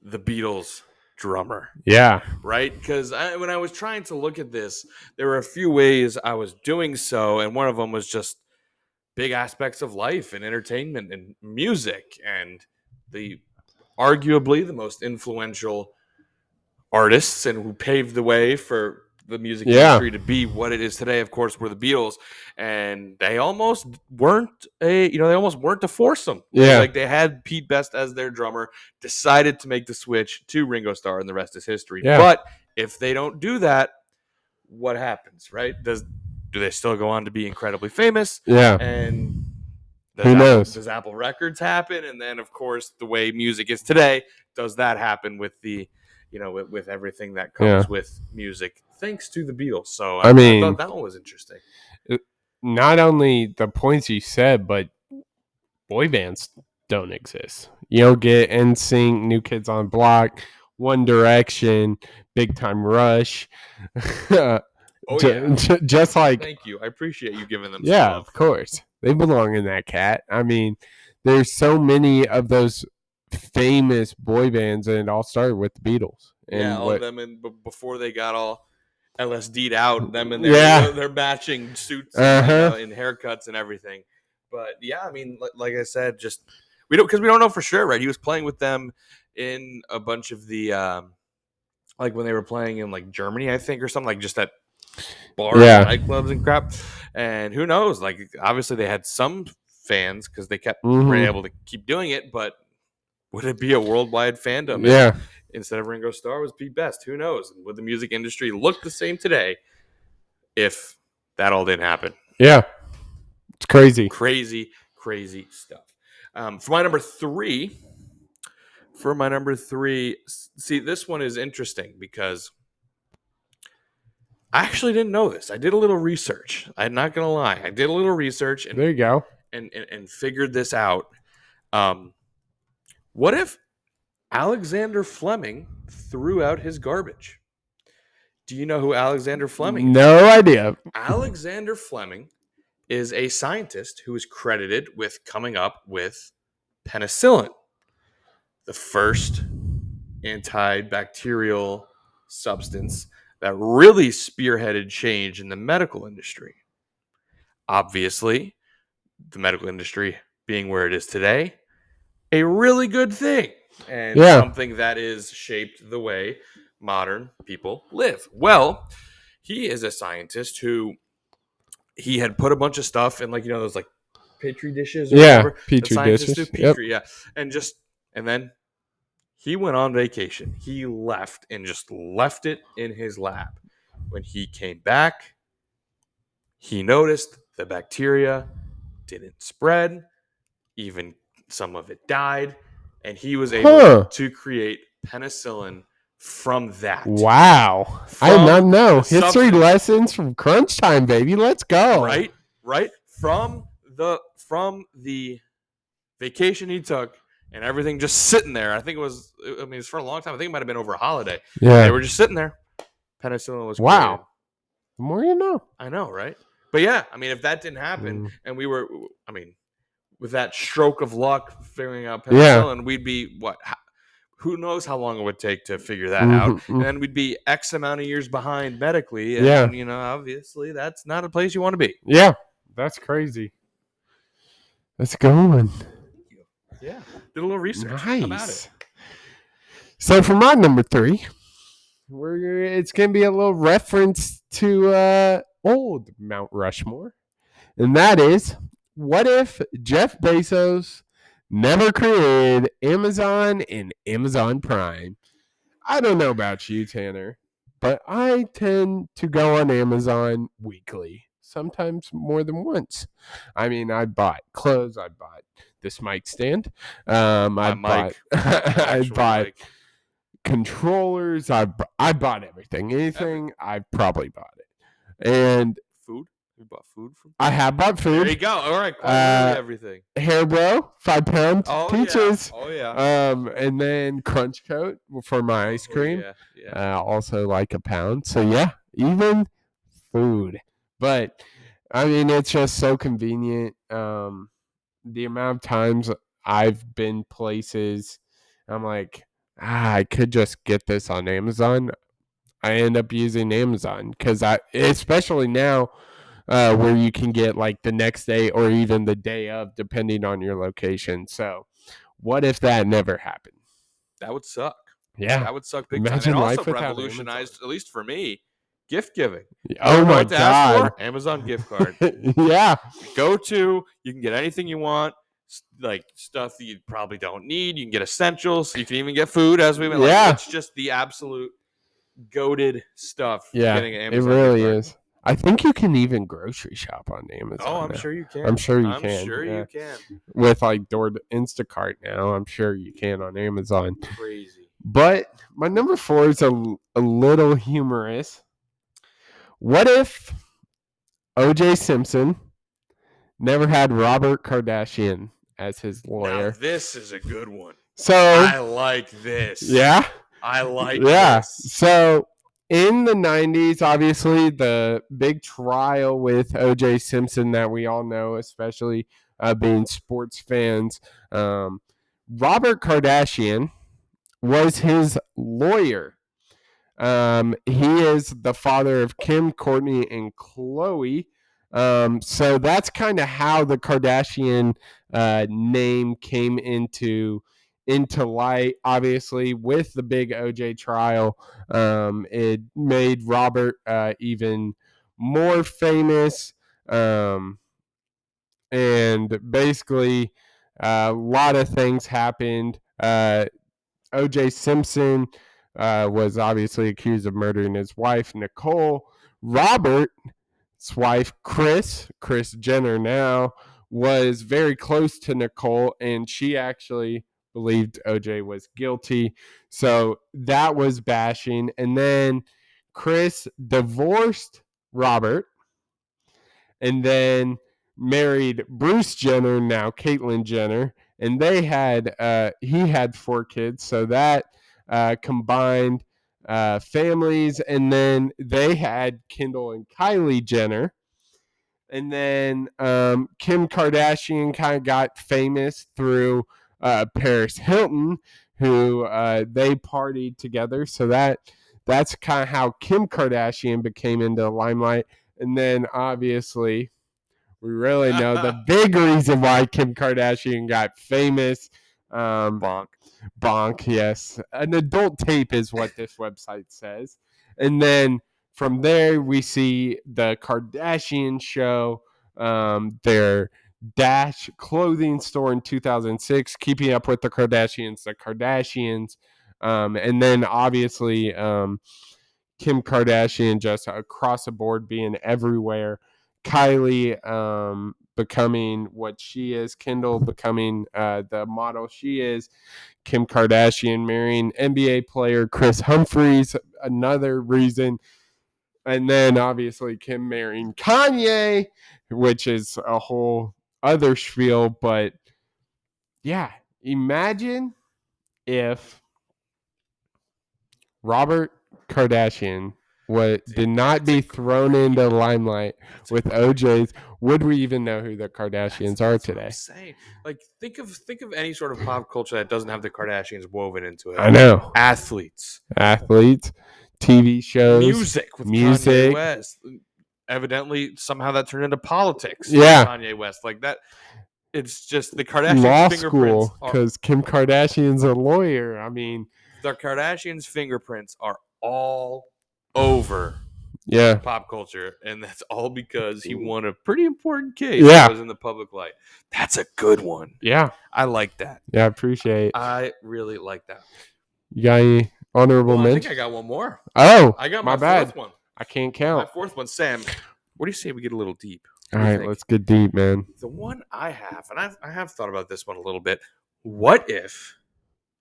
the Beatles drummer? Yeah. Right? Because when I was trying to look at this, there were a few ways I was doing so, and one of them was just big aspects of life and entertainment and music, and arguably the most influential artists and who paved the way for the music industry to be what it is today, of course, were the Beatles. And they almost weren't a foursome. Yeah. Like they had Pete Best as their drummer, decided to make the switch to Ringo Starr, and the rest is history. Yeah. But if they don't do that, what happens, right? Do they still go on to be incredibly famous? Yeah. And who knows? Does Apple Records happen? And then, of course, the way music is today, does that happen with the with everything that comes with music, thanks to the Beatles? So I thought that one was interesting. Not only the points you said, but boy bands don't exist. You don't get NSYNC, New Kids on Block, One Direction, Big Time Rush. Just like, thank you. I appreciate you giving them. Yeah, stuff. Of course, they belong in that cat. I mean, there's so many of those famous boy bands, and it all started with the Beatles. And all of them, and before they got all LSD'd out, them and their matching suits and haircuts and everything. But yeah, I mean, like I said, just we don't know for sure, right? He was playing with them in a bunch of the like when they were playing in like Germany, I think, or something, like just at bars and nightclubs and crap. And who knows? Like obviously they had some fans because they were able to keep doing it, but would it be a worldwide fandom? Yeah. Instead of Ringo Starr was Pete Best. Who knows? And would the music industry look the same today if that all didn't happen? Yeah. It's crazy. Crazy stuff. For my number three, see, this one is interesting because I actually didn't know this. I did a little research. I'm not going to lie. I did a little research. And, there you go. And figured this out. What if Alexander Fleming threw out his garbage? Do you know who Alexander Fleming is? No idea. Alexander Fleming is a scientist who is credited with coming up with penicillin, the first antibacterial substance that really spearheaded change in the medical industry. Obviously, the medical industry being where it is today, a really good thing. and Yeah. something that is shaped the way modern people live. Well, he is a scientist who he had put a bunch of stuff in, like, those like petri dishes or Yeah. whatever that Petri scientists do. dishes. Yep. Petri, yeah, and then he went on vacation. He left and just left it in his lab. When he came back, he noticed the bacteria didn't spread, even some of it died, and he was able Huh. to create penicillin from that. Wow. I did not From know. the History substance, lessons from crunch time, baby. Let's go. right? From the vacation he took and everything just sitting there. I think it was for a long time. I think it might have been over a holiday. Yeah. They were just sitting there. Penicillin was Wow. created. The more you know. I know, right? But yeah, I mean, if that didn't happen and we were, I mean, with that stroke of luck figuring out penicillin, we'd be what? Who knows how long it would take to figure that out? And then we'd be X amount of years behind medically. And, obviously that's not a place you want to be. Yeah. That's crazy. That's a good one. Thank you. Yeah. Did a little research. Nice. How about it? So for my number 3, it's going to be a little reference to old Mount Rushmore. And that is, what if Jeff Bezos never created Amazon and Amazon Prime? I don't know about you, Tanner, but I tend to go on Amazon weekly, sometimes more than once. I mean, I bought clothes, I bought this mic stand, I bought controllers, I bought everything. Anything, I probably bought it. And food? You bought food from? I have bought food. There you go. All right, everything. Hair Bro, 5 pound peaches. Yeah. Oh yeah. And then Crunch Coat for my ice cream. Yeah. Also like a pound. So yeah, even food. But I mean, it's just so convenient. The amount of times I've been places, I'm like, I could just get this on Amazon. I end up using Amazon because especially now, where you can get like the next day or even the day of, depending on your location. So, what if that never happened? That would suck. Yeah, that would suck big Imagine time. It life also without revolutionized, at least for me, gift giving. Oh my God! Amazon gift card. Yeah, go to. You can get anything you want. Like stuff that you probably don't need. You can get essentials. You can even get food, as we went. Yeah. Like, it's just the absolute goated stuff. Yeah, getting an Amazon it really gift card. is. I think you can even grocery shop on Amazon. Oh, I'm now. sure you can. I'm sure you I'm can. sure yeah. you can. With like Instacart now, I'm sure you can on Amazon. Crazy. But my number 4 is a little humorous. What if O.J. Simpson never had Robert Kardashian as his lawyer? Now, this is a good one. So I like this. Yeah? I like this. this. So in the 90s, obviously, the big trial with O.J. Simpson that we all know, especially being sports fans, Robert Kardashian was his lawyer. He is the father of Kim, Courtney, and Khloe. So that's kind of how the Kardashian name came into light. Obviously, with the big OJ trial, it made Robert even more famous. And basically, a lot of things happened. O.J. Simpson was obviously accused of murdering his wife, Nicole. Robert's wife, Kris Jenner now, was very close to Nicole, and she actually believed O.J. was guilty. So that was bashing. And then Kris divorced Robert and then married Bruce Jenner, now Caitlyn Jenner, and they had he had 4 kids, so that combined families, and then they had Kendall and Kylie Jenner, and then Kim Kardashian kind of got famous through Paris Hilton, who they partied together, so that's kind of how Kim Kardashian became into the limelight, and then obviously we really know the big reason why Kim Kardashian got famous. Bonk. Bonk, yes. An adult tape is what this website says. And then from there, we see the Kardashian show, their Dash clothing store in 2006, Keeping Up with the Kardashians. And then obviously Kim Kardashian just across the board being everywhere. Kylie becoming what she is, Kendall becoming the model she is, Kim Kardashian marrying NBA player Chris Humphries, another reason. And then obviously Kim marrying Kanye, which is a whole other spiel. But yeah, imagine if Robert Kardashian did not be thrown into the limelight with OJ's, would we even know who the Kardashians are That's today? what I'm saying. Like, think of any sort of pop culture that doesn't have the Kardashians woven into it. I know. Athletes, TV shows, music with Kanye West. Evidently, somehow that turned into politics. Yeah. Kanye West, like that. It's just the Kardashians' Law fingerprints school, because Kim Kardashian's a lawyer. I mean, the Kardashians' fingerprints are all over yeah, pop culture, and that's all because he won a pretty important case Yeah. that was in the public light. That's a good one. yeah, I like that. yeah. I appreciate it. I really like that. You got any honorable Well, I mentions? think I got one more. Oh, I got my my bad. fourth one. I can't My count. fourth one, Sam. What do you say we get a little deep? All What do you right, think? let's get deep, man. The one I have, and I have thought about this one a little bit. What if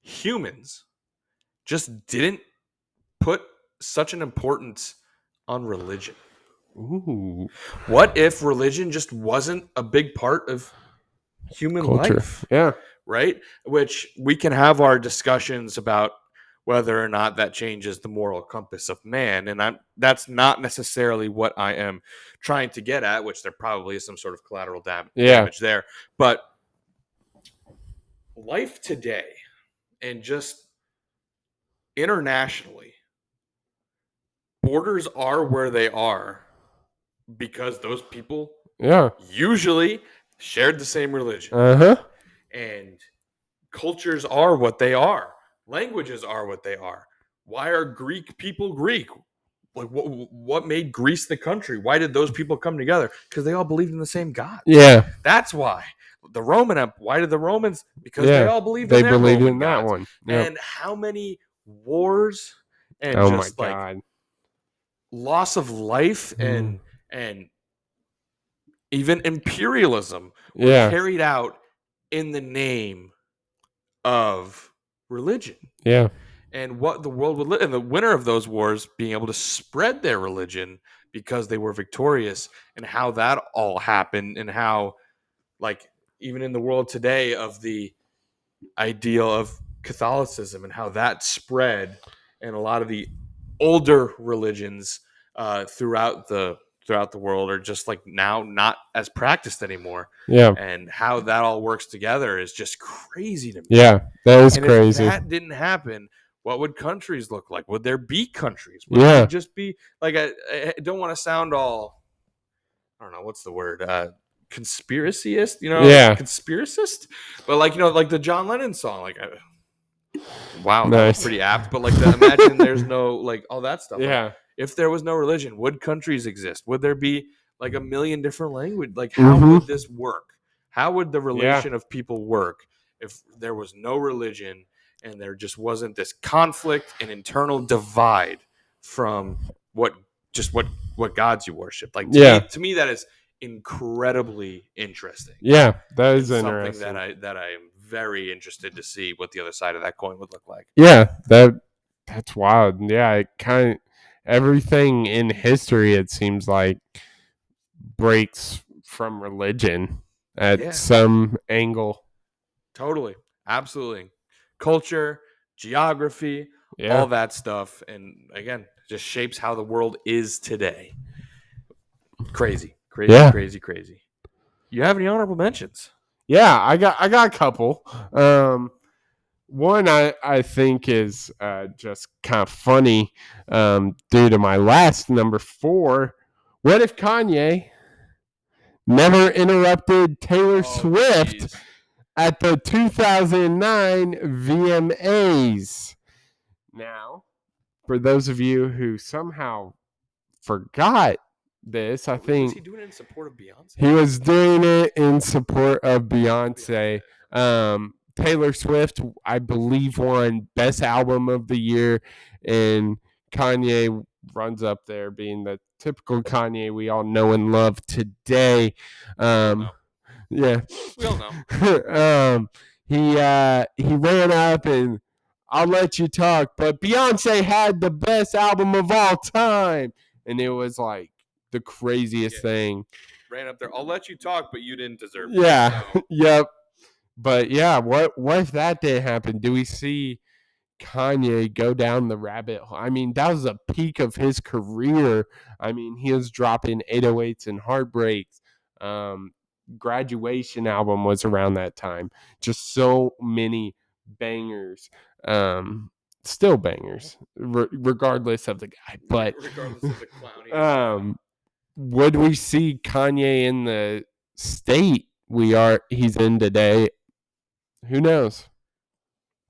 humans just didn't put such an importance on religion? Ooh, What if religion just wasn't a big part of human culture. life? Yeah, Right? Which we can have our discussions about whether or not that changes the moral compass of man. And that's not necessarily what I am trying to get at, which there probably is some sort of collateral damage there. But life today and just internationally, borders are where they are because those people usually shared the same religion. And cultures are what they are. Languages are what they are. Why are Greek people Greek? Like, what made Greece the country? Why did those people come together? Because they all believed in the same God. Yeah, that's why. The Roman why did the Romans? Because they all believed in their Roman gods. that one. Yep. And how many wars and just my like God. loss of life and even imperialism were carried out in the name of religion. Yeah. And what the world would live, and the winner of those wars being able to spread their religion because they were victorious, and how that all happened, and how, like, even in the world today of the ideal of Catholicism and how that spread, and a lot of the older religions throughout the world are just like now not as practiced anymore. Yeah. And how that all works together is just crazy to me. Yeah, that is and crazy. If that didn't happen, what would countries look like? Would there be countries? Would they just be like, I don't want to sound all, I don't know, what's the word? Conspiracist, conspiracist, but like, like the John Lennon song, like, wow, that was pretty apt. But like, imagine there's no, like, all that stuff. Yeah. Like, if there was no religion, would countries exist? Would there be like a million different languages? Like, how would this work? How would the relation of people work if there was no religion and there just wasn't this conflict and internal divide from what gods you worship? Like, to me, that is incredibly interesting. Yeah, that is something interesting. that I am very interested to see what the other side of that coin would look like. Yeah, that's wild. Yeah, it kind of everything in history, it seems like, breaks from religion at some angle. Totally, absolutely. Culture, geography, all that stuff, and again, just shapes how the world is today. Crazy. You have any honorable mentions? Yeah, I got a couple. One I think is just kind of funny due to my last number 4. What if Kanye never interrupted Taylor Swift at the 2009 VMAs. Now, for those of you who somehow forgot this, I Was think he doing it in support of Beyonce? he was doing it in support of Beyonce. Taylor Swift, I believe, won Best Album of the Year, and Kanye runs up there being the typical Kanye we all know and love today. No. Yeah. We all know. He ran up and I'll let you talk, but Beyonce had the best album of all time. And it was like the craziest thing. Ran up there. I'll let you talk, but you didn't deserve it. Yeah. So. Yep. But yeah, what if that didn't happen? Do we see Kanye go down the rabbit hole? I mean, that was a peak of his career. I mean, he was dropping 808s and heartbreaks. Graduation album was around that time. Just so many bangers. Still bangers, regardless of the guy. But regardless of the clown. Would we see Kanye in the state he's in today? Who knows?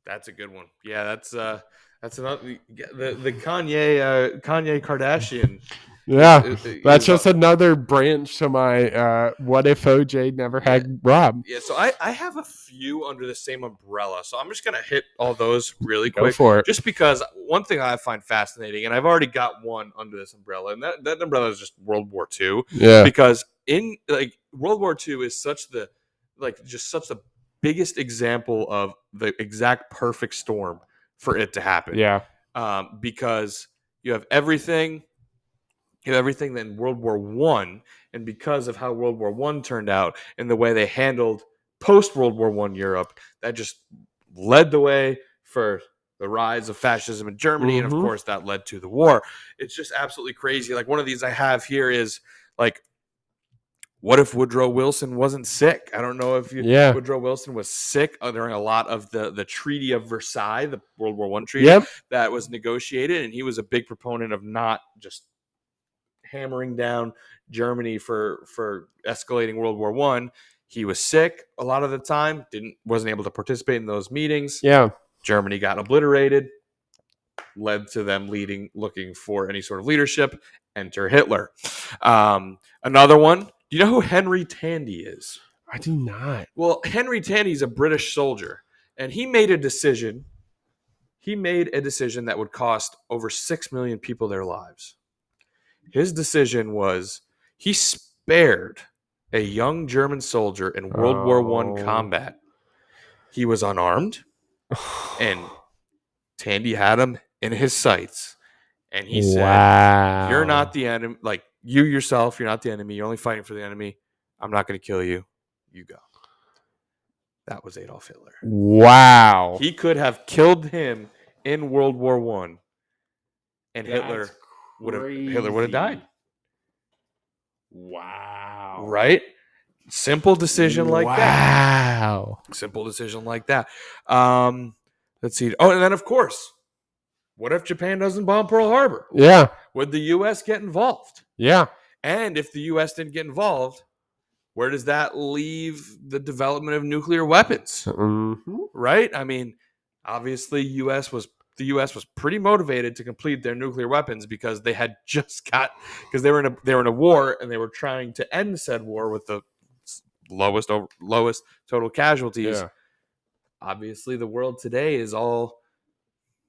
That's a good one. Yeah, that's another the Kanye Kardashian. Yeah, that's just another branch to my what if OJ never had Rob? Yeah, so I have a few under the same umbrella. So I'm just going to hit all those really quick. Go for it. Just because one thing I find fascinating, and I've already got one under this umbrella, and that umbrella is just World War II. Yeah. Because in World War II is such the biggest example of the exact perfect storm for it to happen. Yeah. Because you have everything in World War One, and because of how World War One turned out and the way they handled post World War One Europe, that just led the way for the rise of fascism in Germany, and of course that led to the war. It's just absolutely crazy. Like one of these I have here is like, what if Woodrow Wilson wasn't sick? I don't know if Woodrow Wilson was sick during a lot of the Treaty of Versailles, the World War I treaty that was negotiated, and he was a big proponent of not just hammering down Germany for escalating World War I. He was sick a lot of the time, wasn't able to participate in those meetings. Yeah. Germany got obliterated, led to them looking for any sort of leadership. Enter Hitler. Another one. Do you know who Henry Tandy is? I do not. Well, Henry Tandy is a British soldier, and he made a decision. He made a decision that would cost over 6 million people their lives. His decision was he spared a young German soldier in World War I combat. He was unarmed, and Tandy had him in his sights. And he said, "You're not the enemy. Like, you yourself, you're not the enemy. You're only fighting for the enemy. I'm not going to kill you. You go." That was Adolf Hitler. Wow. He could have killed him in World War I, and Hitler would have died. Wow. Right? Simple decision like that. Wow. Simple decision like that. Let's see. Oh, and then of course, what if Japan doesn't bomb Pearl Harbor? Yeah. Would the U.S. get involved? Yeah. And if the U.S. didn't get involved, where does that leave the development of nuclear weapons? Right? I mean, obviously, the U.S. was pretty motivated to complete their nuclear weapons because they had just because they were in a war, and they were trying to end said war with the lowest total casualties. Yeah. Obviously, the world today is all.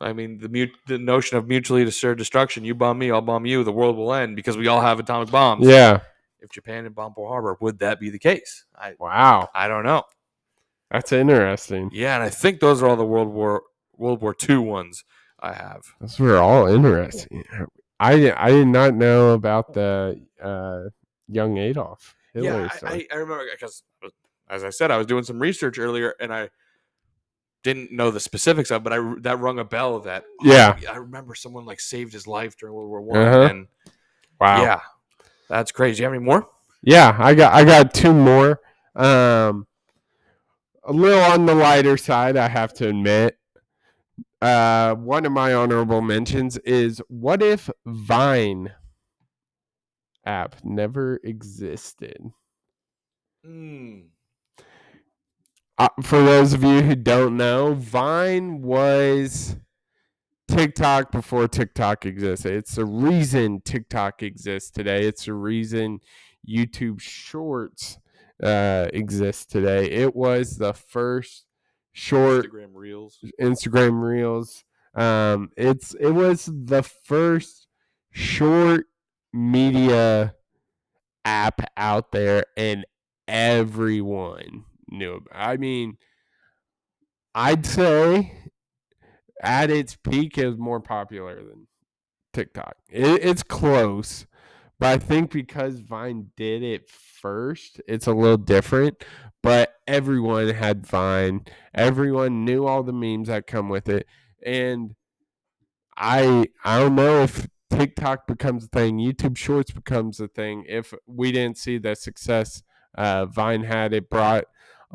I mean, the notion of mutually assured destruction. You bomb me, I'll bomb you. The world will end because we all have atomic bombs. Yeah. If Japan had bombed Pearl Harbor, would that be the case? Wow. I don't know. That's interesting. Yeah, and I think those are all the World War II ones I have. Those were all interesting. I did not know about the young Adolf Hitler. I remember because, as I said, I was doing some research earlier, and I didn't know the specifics of, but that rung a bell. That I remember someone saved his life during World War I, and wow, yeah, that's crazy. You have any more? Yeah, I got two more. A little on the lighter side, I have to admit. One of my honorable mentions is what if Vine app never existed? For those of you who don't know, Vine was TikTok before TikTok existed. It's the reason TikTok exists today. It's the reason YouTube Shorts exists today. It was the first short Instagram Reels. It was the first short media app out there, and everyone knew about. I mean, I'd say at its peak, it was more popular than TikTok. It's close, but I think because Vine did it first, it's a little different. But everyone had Vine. Everyone knew all the memes that come with it, and I don't know if TikTok becomes a thing, YouTube Shorts becomes a thing. If we didn't see the success Vine had, it brought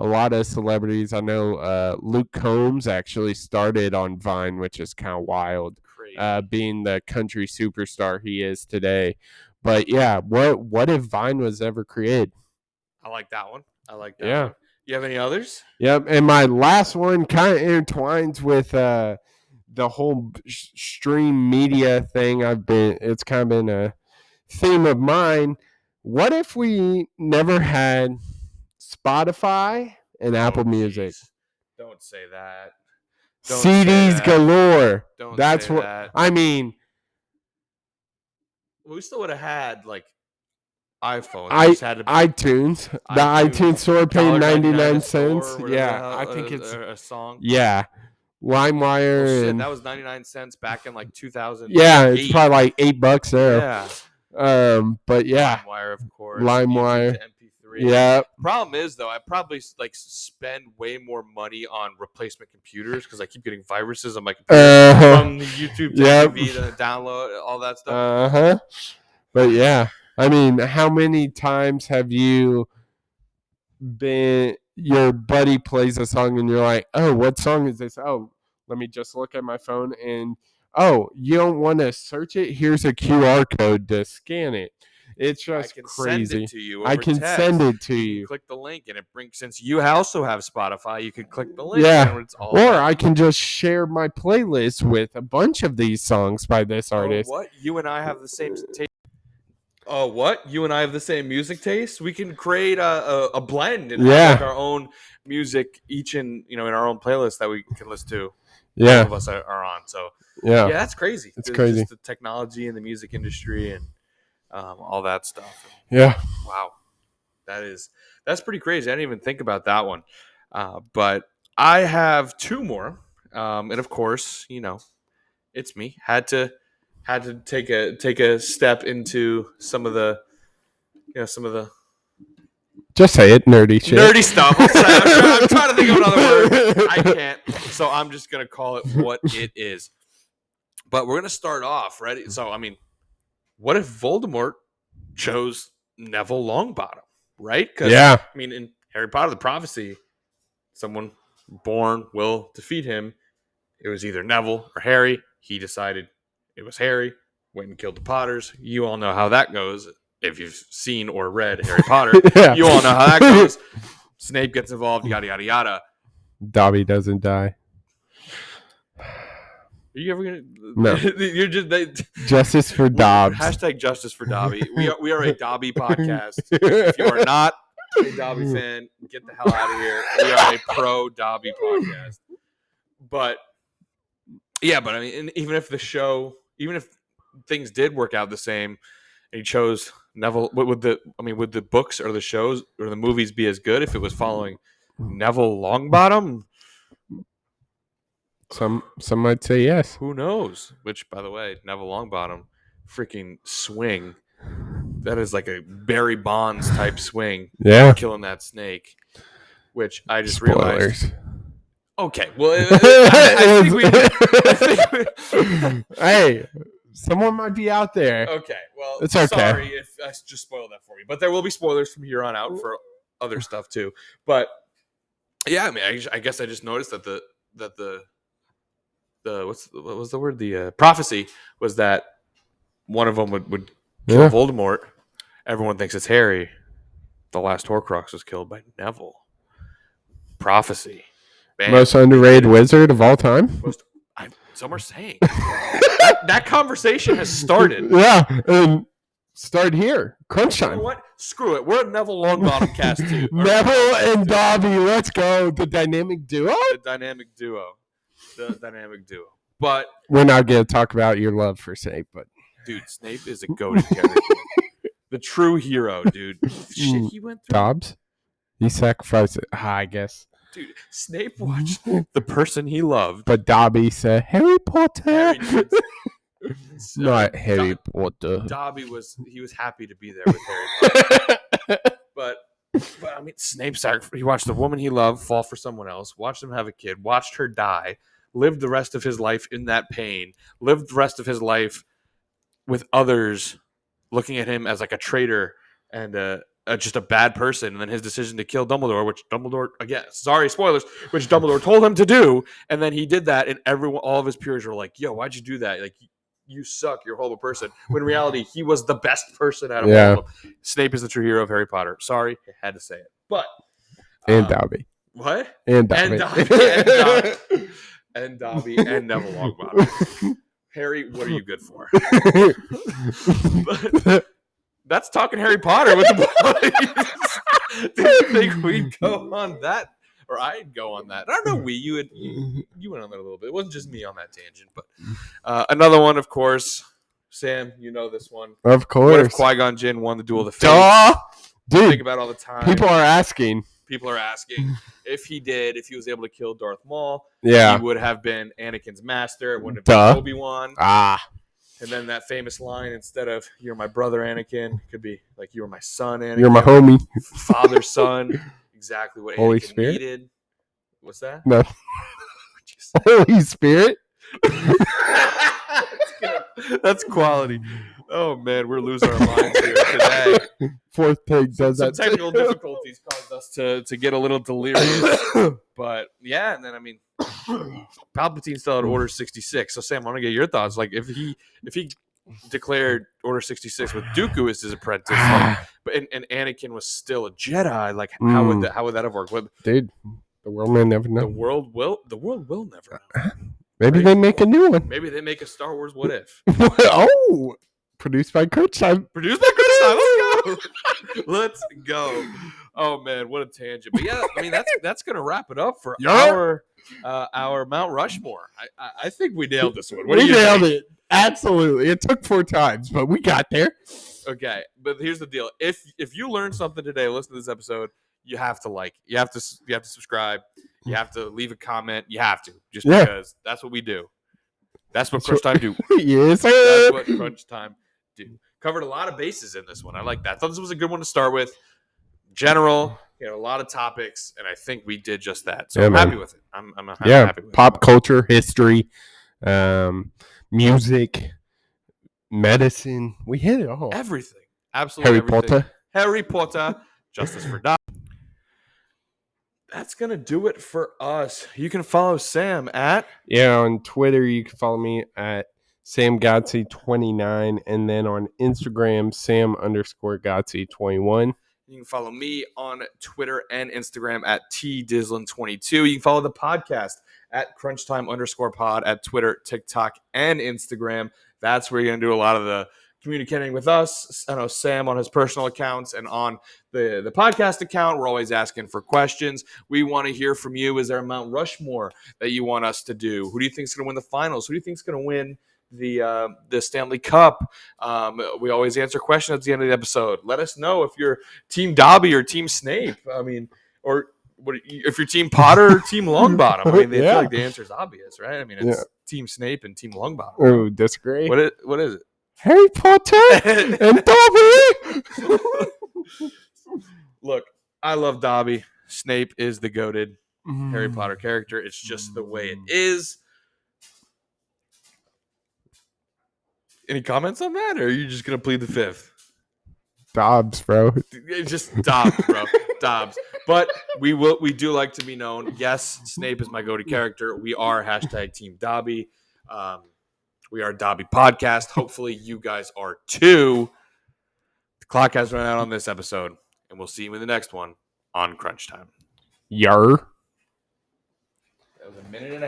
a lot of celebrities. I know Luke Combs actually started on Vine, which is kind of wild, being the country superstar he is today. But yeah, what if Vine was ever created? I like that one. One. You have any others? Yep. And my last one kind of intertwines with the whole stream media thing. It's kind of been a theme of mine. What if we never had Spotify and Apple Music? Don't say that. CDs galore. That's say what that. I mean. We still would have had like iPhones. iTunes. The iTunes store paid 99 cents. Yeah, I think it's a song. Yeah. LimeWire. Oh, shit, that was 99 cents back in like 2000. Yeah, it's probably like $8 there. Yeah. But yeah. LimeWire, of course. LimeWire. MP3. Yeah. Problem is, though, I probably like spend way more money on replacement computers because I keep getting viruses on my computer from the YouTube to TV to download all that stuff. But yeah, I mean, how many times have you been? Your buddy plays a song and you're like, "Oh, what song is this?" "Oh, let me just look at my phone." And "Oh, you don't want to search it? Here's a QR code to scan it." It's just crazy. Send it to you I can text. send it to you. Click the link and it brings. Since you also have Spotify, you can click the link. Yeah. And it's all or I can just share my playlist with a bunch of these songs by this artist. What? You and I have the same taste. Oh, what? You and I have the same music taste? We can create a blend and have like our own music, each in our own playlist that we can listen to. Yeah, both of us are on. So yeah, that's crazy. It's crazy. Just the technology and the music industry and all that stuff. Yeah. Wow, that's pretty crazy. I didn't even think about that one. But I have two more, and of course, it's me. Had to take a step into some of the just say it, nerdy shit. Nerdy stuff. I'm trying to think of another word. I can't. So I'm just gonna call it what it is. But we're gonna start off, ready? So I mean, what if Voldemort chose Neville Longbottom, right? Because I mean, in Harry Potter: The Prophecy, someone born will defeat him. It was either Neville or Harry. He decided it was Harry. Went and killed the Potters. You all know how that goes. If you've seen or read Harry Potter, you all know how that goes. Snape gets involved, yada, yada, yada. Dobby doesn't die. Are you ever going to... No. You're just... Justice for Dobbs. Hashtag justice for Dobby. We are a Dobby podcast. If you are not a Dobby fan, get the hell out of here. We are a pro Dobby podcast. But, yeah, but I mean, even if things did work out the same, and he chose Neville, would the books or the shows or the movies be as good if it was following Neville Longbottom? Some might say yes. Who knows? Which, by the way, Neville Longbottom, freaking swing. That is like a Barry Bonds type swing. Yeah. Killing that snake. Which I just Spoilers. realized. Okay. Well, I think we hey. Someone might be out there. Okay, well, it's okay. Sorry if I just spoiled that for you, but there will be spoilers from here on out for other stuff too. But yeah, I mean, I guess I just noticed that the what was the word? The prophecy was that one of them would kill Voldemort. Everyone thinks it's Harry. The last Horcrux was killed by Neville. prophecy. Bam. Most underrated wizard of all time. Some are saying that conversation has started. Yeah, and start here. Crunch You time. know what? Screw it. We're a Neville Longbottom cast too. Neville and Dobby, let's go. The dynamic duo. The dynamic duo. But we're not going to talk about your love for Snape, but dude, Snape is a goated character. The true hero, dude. Shit he went through. Dobbs? He sacrificed it. I guess. Dude, Snape watched the person he loved. But Dobby said, Harry Potter. Not Harry Potter. Dobby was happy to be there with Harry Potter. but I mean, Snape he watched the woman he loved fall for someone else, watched him have a kid, watched her die, lived the rest of his life in that pain, lived the rest of his life with others looking at him as like a traitor and just a bad person, and then his decision to kill Dumbledore, which Dumbledore, again, sorry, spoilers, which Dumbledore told him to do, and then he did that, and all of his peers were like, yo, why'd you do that? Like, you suck, you're a horrible person. When in reality, he was the best person out of all of them. Snape is the true hero of Harry Potter. Sorry, I had to say it. But and Dobby. What? And Dobby. And Dobby and Neville Longbottom. Harry, what are you good for? But that's talking Harry Potter with the boys. Do you think we'd go on that? Or I'd go on that. I don't know, you went on that a little bit. It wasn't just me on that tangent. But another one, of course. Sam, you know this one. Of course. What if Qui-Gon Jinn won the Duel of the Fates? Duh! Dude, think about all the time. People are asking if he was able to kill Darth Maul, he would have been Anakin's master. It wouldn't have been Obi-Wan. And then that famous line, instead of "You're my brother, Anakin," could be like "You're my son, Anakin." You're my homie. Father, son. Exactly what Holy Anakin Spirit? needed. What's that? No. Holy Spirit? That's quality. Oh, man, we're losing our minds here today. Fourth pig does Some that. technical difficulties caused us to get a little delirious. But, yeah, and then, I mean, Palpatine still had Order 66. So, Sam, I want to get your thoughts. Like, if he declared Order 66 with Dooku as his apprentice, and Anakin was still a Jedi, like, how would that have worked? Dude, the world may never know. The world will never know. Maybe they make a new one. Maybe they make a Star Wars What If. Oh, produced by Crunch Time. Produced by Crunch Time. Let's go. Oh man, what a tangent! But yeah, I mean that's gonna wrap it up for our Mount Rushmore. I think we nailed this one. We nailed it. Absolutely. It took 4 times, but we got there. Okay, but here's the deal: if you learned something today, listen to this episode. You have to like. You have to subscribe. You have to leave a comment. You have to, because that's what we do. That's what Crunch Time do. Yes, sir. That's what Crunch Time do. Covered a lot of bases in this one. I like that. I thought this was a good one to start with. General, a lot of topics, and I think we did just that. So I'm happy with it. I'm happy with pop culture, history, music, medicine. We hit it all. Everything. Absolutely everything. Harry Potter. Justice for Dobby. That's going to do it for us. You can follow Sam at... Yeah, on Twitter, you can follow me at SamGodsey29, and then on Instagram, Sam_Godsey21. You can follow me on Twitter and Instagram at TDislin22. You can follow the podcast at CrunchTime_pod at Twitter, TikTok, and Instagram. That's where you're going to do a lot of the communicating with us. I know Sam on his personal accounts, and on the podcast account, we're always asking for questions. We want to hear from you. Is there a Mount Rushmore that you want us to do? Who do you think is going to win the finals? Who do you think is going to win the Stanley Cup? We always answer questions at the end of the episode. Let us know if you're Team Dobby or Team Snape. I mean, or if you're Team Potter or Team Longbottom. I mean, they feel like the answer is obvious, right? I mean, it's Team Snape and Team Longbottom. Oh, disagree. What is it? Harry Potter and Dobby. Look, I love Dobby. Snape is the goated Harry Potter character. It's just the way it is. Any comments on that, or are you just gonna plead the fifth? Dobbs, bro. It's just Dobbs, bro. Dobbs. But we do like to be known. Yes, Snape is my goated character. We are #Team Dobby. We are Dobby Podcast. Hopefully you guys are too. The clock has run out on this episode, and we'll see you in the next one on Crunch Time. Yar. minute and a half.